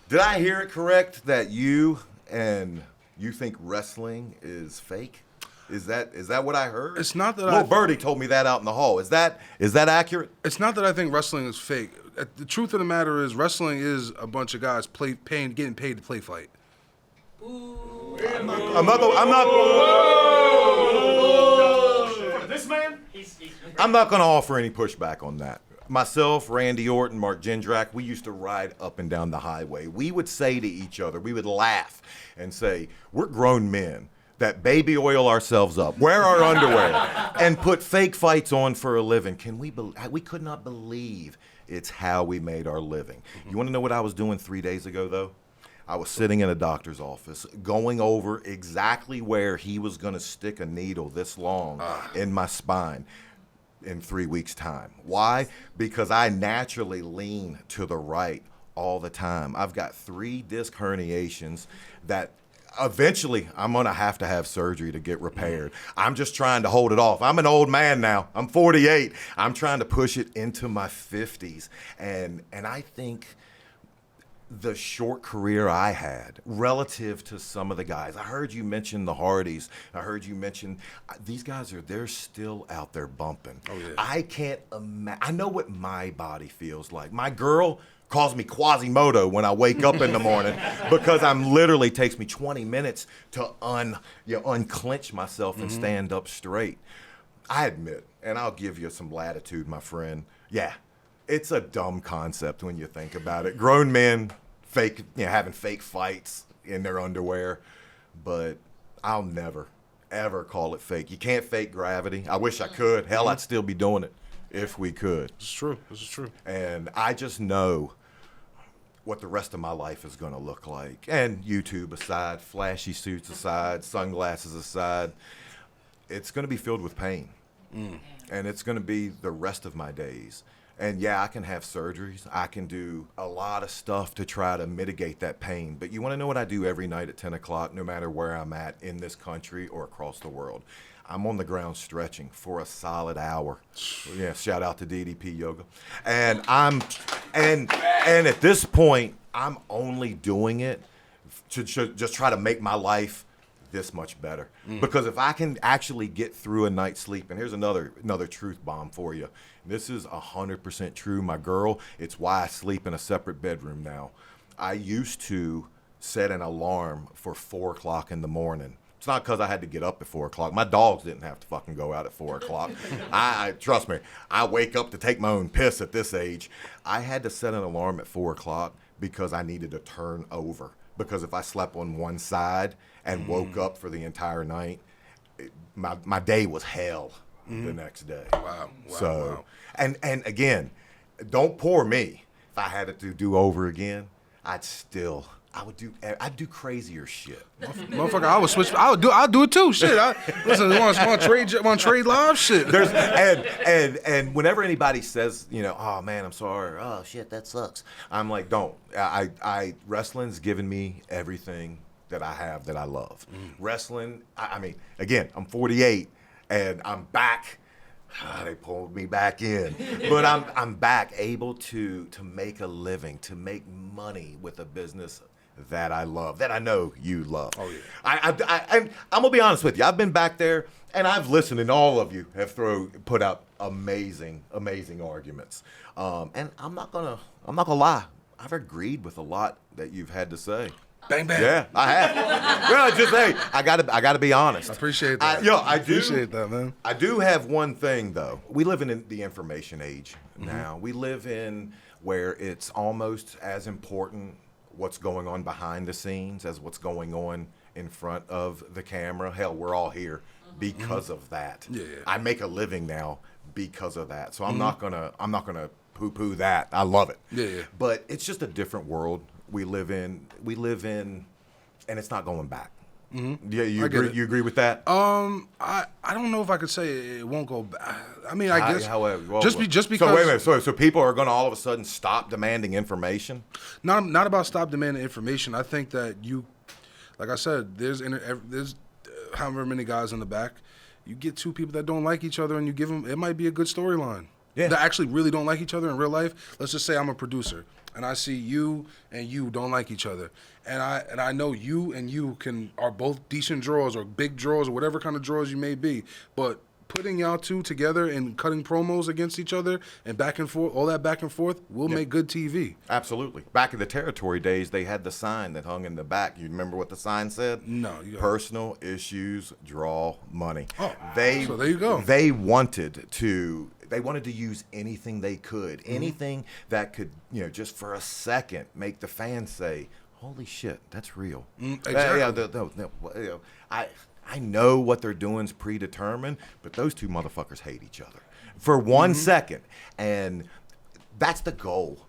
did I hear it correct that you think wrestling is fake? Is that what I heard? It's not that Little Birdie told me that out in the hall. Is that accurate? It's not that I think wrestling is fake. The truth of the matter is, wrestling is a bunch of guys getting paid to play fight. I'm not going to offer any pushback on that. Myself, Randy Orton, Mark Jindrak, we used to ride up and down the highway. We would say to each other, we would laugh and say, we're grown men that baby oil ourselves up, wear our underwear, and put fake fights on for a living. We could not believe it's how we made our living. You want to know what I was doing 3 days ago, though? I was sitting in a doctor's office going over exactly where he was going to stick a needle this long in my spine in 3 weeks' time. Why? Because I naturally lean to the right all the time. I've got 3 disc herniations that eventually I'm going to have surgery to get repaired. I'm just trying to hold it off. I'm an old man now. I'm 48. I'm trying to push it into my 50s. And I think the short career I had relative to some of the guys. I heard you mention the Hardys. I heard you mention these guys they're still out there bumping. Oh, yeah. I can't imagine. I know what my body feels like. My girl calls me Quasimodo when I wake up in the morning because literally takes me 20 minutes to unclench myself and stand up straight. I admit, and I'll give you some latitude, my friend. Yeah. It's a dumb concept when you think about it. Grown men having fake fights in their underwear, but I'll never, ever call it fake. You can't fake gravity. I wish I could. Hell, I'd still be doing it if we could. It's true. This is true. And I just know what the rest of my life is going to look like. And YouTube aside, flashy suits aside, sunglasses aside, it's going to be filled with pain. And it's going to be the rest of my days. And yeah, I can have surgeries. I can do a lot of stuff to try to mitigate that pain. But you want to know what I do every night at 10 o'clock, no matter where I'm at in this country or across the world? I'm on the ground stretching for a solid hour. Yeah, shout out to DDP Yoga. And and at this point, I'm only doing it to just try to make my life this much better. Because if I can actually get through a night's sleep, and here's another truth bomb for you. This is 100% true. My girl, it's why I sleep in a separate bedroom now. I used to set an alarm for 4 o'clock in the morning. It's not because I had to get up at 4 o'clock. My dogs didn't have to fucking go out at 4 o'clock. I trust me, I wake up to take my own piss at this age. I had to set an alarm at 4 o'clock because I needed to turn over. Because if I slept on one side and woke up for the entire night, my day was hell the next day. Wow. So, and again, don't pour me. If I had it to do over again, I'd do crazier shit. Motherfucker, I would switch. I'll do it too. Shit. Listen, want to trade live? Shit. And whenever anybody says, oh man, I'm sorry. Oh shit, that sucks. I'm like, don't. Wrestling's given me everything that I have that I love. Wrestling. I mean, again, I'm 48 and I'm back. They pulled me back in, but I'm back, able to make a living, to make money with a business that I love, that I know you love. Oh, yeah. And I'm gonna be honest with you. I've been back there, and I've listened, and all of you have put out amazing arguments. And I'm not gonna lie. I've agreed with a lot that you've had to say. Bang bang. Yeah, I have. Well, just hey, I gotta be honest. I appreciate that. I appreciate that, man. I do have one thing though. We live in the information age now. We live in where it's almost as important what's going on behind the scenes as what's going on in front of the camera. Hell, we're all here because of that. Yeah. I make a living now because of that. So I'm not gonna poo-poo that. I love it. Yeah. But it's just a different world we live in, and it's not going back. Yeah, you agree with that? I don't know if I could say it won't go back. I mean, I guess just because. So wait a minute. So people are going to all of a sudden stop demanding information? Not about stop demanding information. I think that like I said, there's however many guys in the back. You get two people that don't like each other, and you give them. It might be a good storyline. Yeah. That actually really don't like each other in real life. Let's just say I'm a producer, and I see you and you don't like each other, and I know you and you are both decent drawers or big drawers or whatever kind of drawers you may be, but putting y'all two together and cutting promos against each other and back and forth, all that back and forth will make good TV. Absolutely. Back in the territory days, they had the sign that hung in the back. You remember what the sign said? No. Personal issues draw money. Oh, so there you go. They wanted to use anything they could, anything that could, just for a second make the fans say, "Holy shit, that's real." Exactly. I know what they're doing is predetermined, but those two motherfuckers hate each other for 1 second, and that's the goal.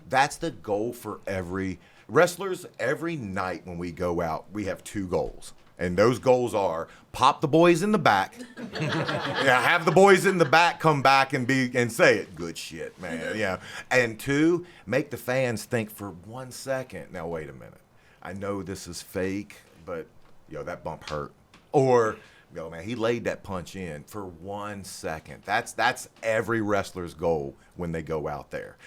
That's the goal for every wrestlers. Every night when we go out, we have two goals. And those goals are pop the boys in the back, have the boys in the back come back and say it. Good shit, man. Yeah. And two, make the fans think for 1 second. Now wait a minute. I know this is fake, but that bump hurt. Or man, he laid that punch in for 1 second. That's every wrestler's goal when they go out there.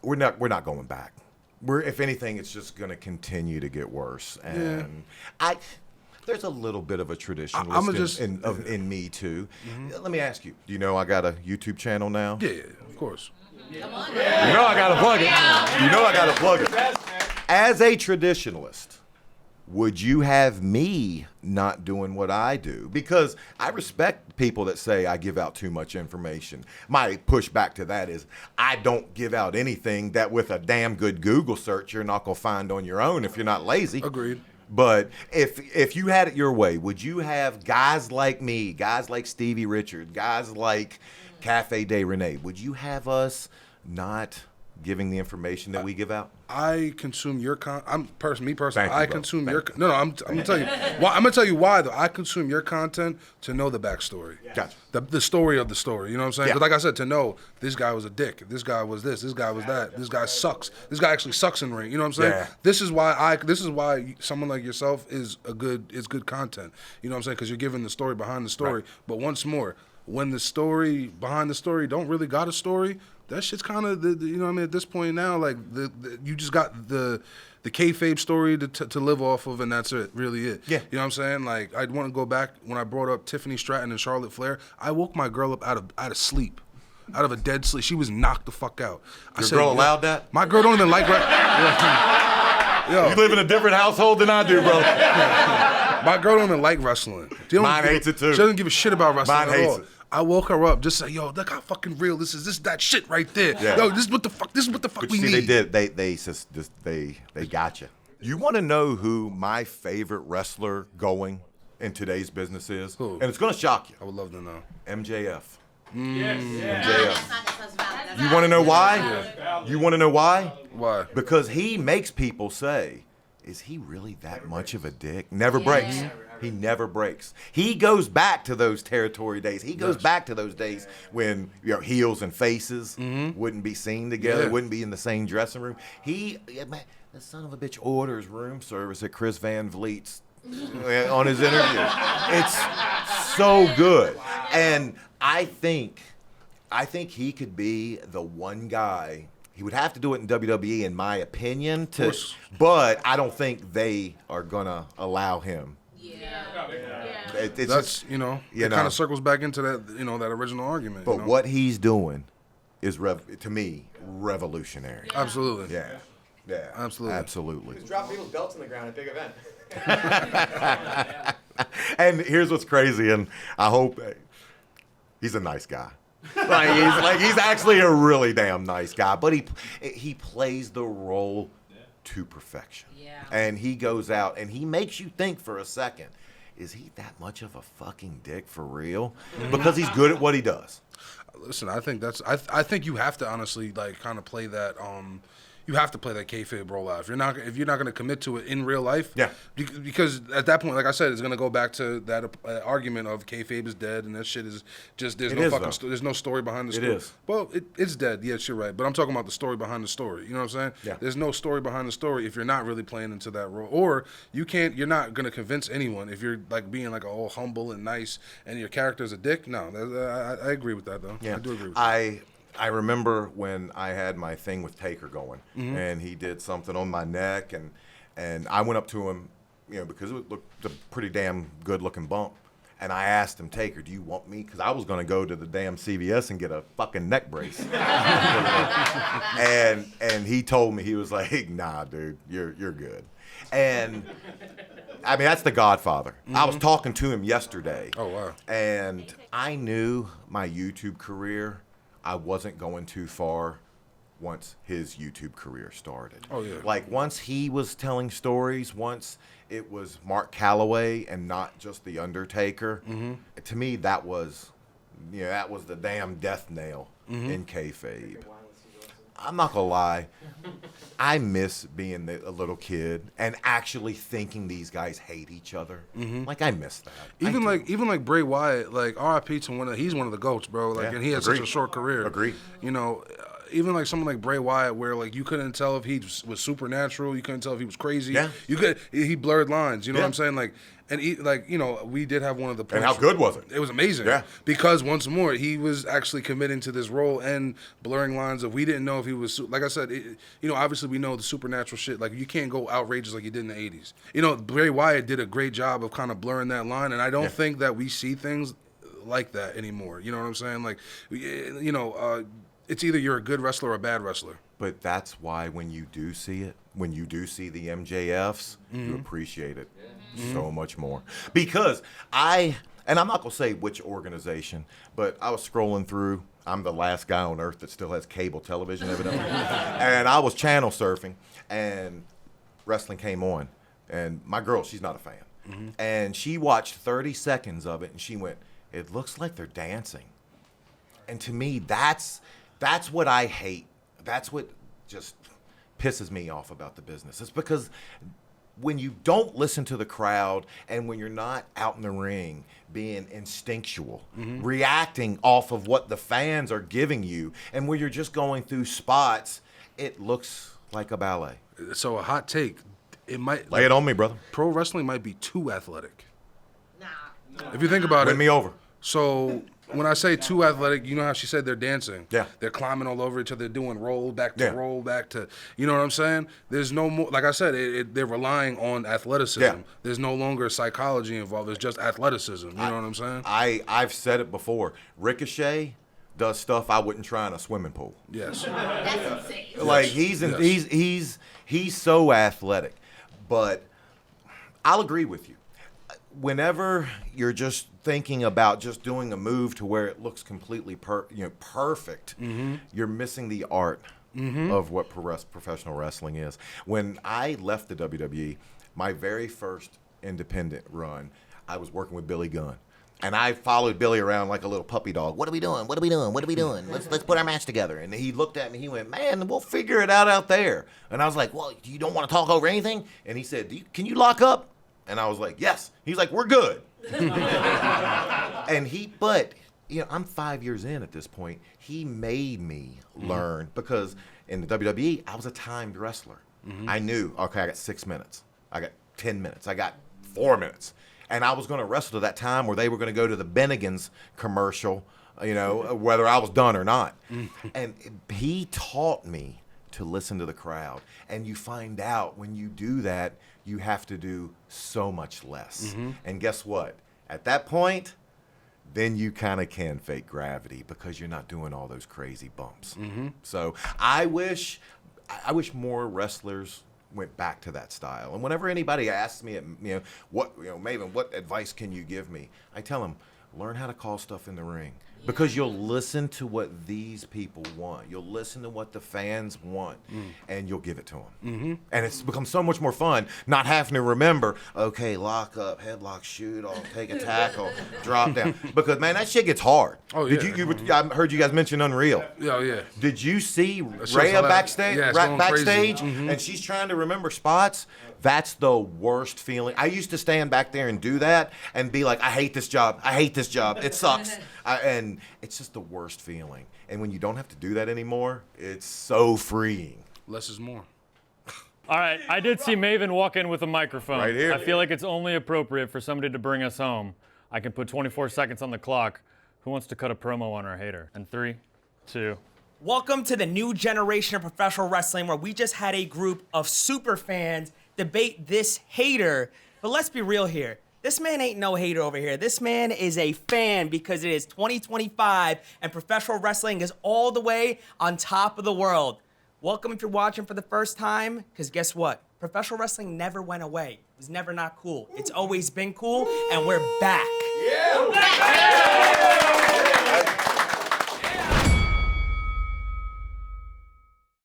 We're not going back. If anything, it's just going to continue to get worse. And there's a little bit of a traditionalist in me too. Let me ask you, do you know I got a YouTube channel now? Yeah, of course. Come on. I got to plug it. As a traditionalist, would you have me not doing what I do? Because I respect people that say I give out too much information. My pushback to that is I don't give out anything that with a damn good Google search you're not going to find on your own if you're not lazy. Agreed. But if you had it your way, would you have guys like me, guys like Stevie Richards, guys like Cafe de Rene, would you have us not giving the information that we give out? I consume your me personally. Thank you, I bro. consume Thank your. No, I'm gonna tell you. Why, I'm gonna tell you why though. I consume your content to know the backstory. Gotcha. The story of the story. You know what I'm saying? Yeah. 'Cause like I said, to know this guy was a dick. This guy was this. This guy was that. This guy sucks. This guy actually sucks in ring. You know what I'm saying? Yeah. This is why someone like yourself is good content. You know what I'm saying? Because you're giving the story behind the story. Right. But once more, when the story behind the story don't really got a story, that shit's kind of you know what I mean. At this point now, like you just got the kayfabe story to live off of, and that's it. Really it. Yeah. You know what I'm saying? Like I'd want to go back when I brought up Tiffany Stratton and Charlotte Flair. I woke my girl up out of sleep. Out of a dead sleep. She was knocked the fuck out. Your girl allowed that? My girl don't even like Yo. You live in a different household than I do, bro. My girl don't even like wrestling. Mine hates it too. She doesn't give a shit about wrestling Mine at hates all. it. I woke her up, just say, yo, look how fucking real this is. This is that shit right there. Yeah. Yo, this is what the fuck But we see, need. they got you. You want to know who my favorite wrestler going in today's business is? Who? And it's going to shock you. I would love to know. MJF. MJF. MJF. You want to know why? Yeah. You want to know why? Why? Because he makes people say, is he really that much of a dick? Never breaks. He never breaks. He goes back to those territory days. He goes back to those days when heels and faces wouldn't be seen together, wouldn't be in the same dressing room. The son of a bitch orders room service at Chris Van Vliet's on his interview. It's so good. And I think he could be the one guy. He would have to do it in WWE, in my opinion. But I don't think they are going to allow him. It's That's, just, it kind of circles back into that, that original argument. But what he's doing is, to me, revolutionary. Absolutely. Yeah. Yeah. Absolutely. He's dropping people's belts on the ground at big event. And here's what's crazy, and I hope he's a nice guy. He's actually a really damn nice guy, but he plays the role to perfection. Yeah. And he goes out and he makes you think for a second, is he that much of a fucking dick for real? Because he's good at what he does. Listen, I think I think you have to honestly kind of play that. You have to play that kayfabe role out. If you're not going to commit to it in real life, yeah. Because at that point, like I said, it's going to go back to that argument of kayfabe is dead and that shit is just there's no story behind the story. It is. Well, it's dead. Yes, you're right. But I'm talking about the story behind the story. You know what I'm saying? Yeah. There's no story behind the story if you're not really playing into that role, or you're not going to convince anyone if you're being all humble and nice and your character's a dick. No, I agree with that though. Yeah. I do agree with that. I remember when I had my thing with Taker going, and he did something on my neck, and I went up to him, because it looked a pretty damn good-looking bump, and I asked him, Taker, do you want me? Because I was going to go to the damn CVS and get a fucking neck brace. and he told me, he was like, nah, dude, you're good. And I mean, that's the Godfather. I was talking to him yesterday. Oh, wow. And I knew my YouTube career, I wasn't going too far once his YouTube career started. Oh, yeah. Once he was telling stories, once it was Mark Calloway and not just The Undertaker, to me that was the damn death nail in kayfabe. I'm not gonna lie, I miss being a little kid and actually thinking these guys hate each other. I miss that. Even like Bray Wyatt, R.I.P. to he's one of the GOATs, bro. And he had such a short career. Agree. Even someone like Bray Wyatt, where you couldn't tell if he was supernatural, you couldn't tell if he was crazy. Yeah. He blurred lines. You know what I'm saying? We did have one of the points. And how good was it? It was amazing. Yeah. Because once more, he was actually committing to this role and blurring lines of we didn't know if he was, like I said, obviously we know the supernatural shit. You can't go outrageous like you did in the 80s. Bray Wyatt did a great job of kind of blurring that line, and I don't think that we see things like that anymore. You know what I'm saying? It's either you're a good wrestler or a bad wrestler. But that's why when you do see it, when you do see the MJFs, you appreciate it so much more. Because and I'm not going to say which organization, but I was scrolling through. I'm the last guy on earth that still has cable television, evidently. And I was channel surfing, and wrestling came on. And my girl, she's not a fan. And she watched 30 seconds of it, and she went, it looks like they're dancing. And to me, that's what I hate. That's what just pisses me off about the business. It's because when you don't listen to the crowd and when you're not out in the ring being instinctual, reacting off of what the fans are giving you, and when you're just going through spots, it looks like a ballet. So a hot take, it might lay it on me, brother. Pro wrestling might be too athletic. If you think about it. Win me over. So when I say too athletic, you know how she said they're dancing. Yeah. They're climbing all over each other, doing roll back to roll back to, you know what I'm saying? There's no more, like I said, they're relying on athleticism. Yeah. There's no longer psychology involved. It's just athleticism. You know what I'm saying? I've said it before. Ricochet does stuff I wouldn't try in a swimming pool. Yes. That's insane. Like he's so athletic, but I'll agree with you. Whenever you're just thinking about just doing a move to where it looks completely perfect, you're missing the art of what professional wrestling is. When I left the WWE, my very first independent run, I was working with Billy Gunn. And I followed Billy around like a little puppy dog. What are we doing? What are we doing? What are we doing? Let's put our match together. And he looked at me. He went, man, we'll figure it out there. And I was like, well, you don't want to talk over anything? And he said, can you lock up? And I was like, yes. He's like, we're good. But I'm 5 years in at this point. He made me learn because in the WWE, I was a timed wrestler. I knew, okay, I got 6 minutes. I got 10 minutes. I got 4 minutes. And I was going to wrestle to that time where they were going to go to the Bennigan's commercial, whether I was done or not. And he taught me to listen to the crowd. And you find out when you do that, you have to do so much less. And guess what? At that point, then you kind of can fake gravity because you're not doing all those crazy bumps. So I wish more wrestlers went back to that style. And whenever anybody asks me, Maven, what advice can you give me? I tell them, learn how to call stuff in the ring. Because you'll listen to what these people want. You'll listen to what the fans want, and you'll give it to them. And it's become so much more fun not having to remember, okay, lock up, headlock, shoot, I'll take a tackle, drop down. Because, man, that shit gets hard. Oh, yeah. I heard you guys mention Unreal. Yeah, yeah. Did you see Rhea backstage? Yeah, backstage and she's trying to remember spots? That's the worst feeling. I used to stand back there and do that and be like, I hate this job. I hate this job. It sucks. And it's just the worst feeling. And when you don't have to do that anymore, it's so freeing. Less is more. All right, I did see Maven walk in with a microphone. Right here. I feel like it's only appropriate for somebody to bring us home. I can put 24 seconds on the clock. Who wants to cut a promo on our hater? And 3, 2. Welcome to the new generation of professional wrestling where we just had a group of super fans debate this hater. But let's be real here. This man ain't no hater over here. This man is a fan because it is 2025 and professional wrestling is all the way on top of the world. Welcome if you're watching for the first time, because guess what? Professional wrestling never went away. It was never not cool. It's always been cool, and we're back. Yeah.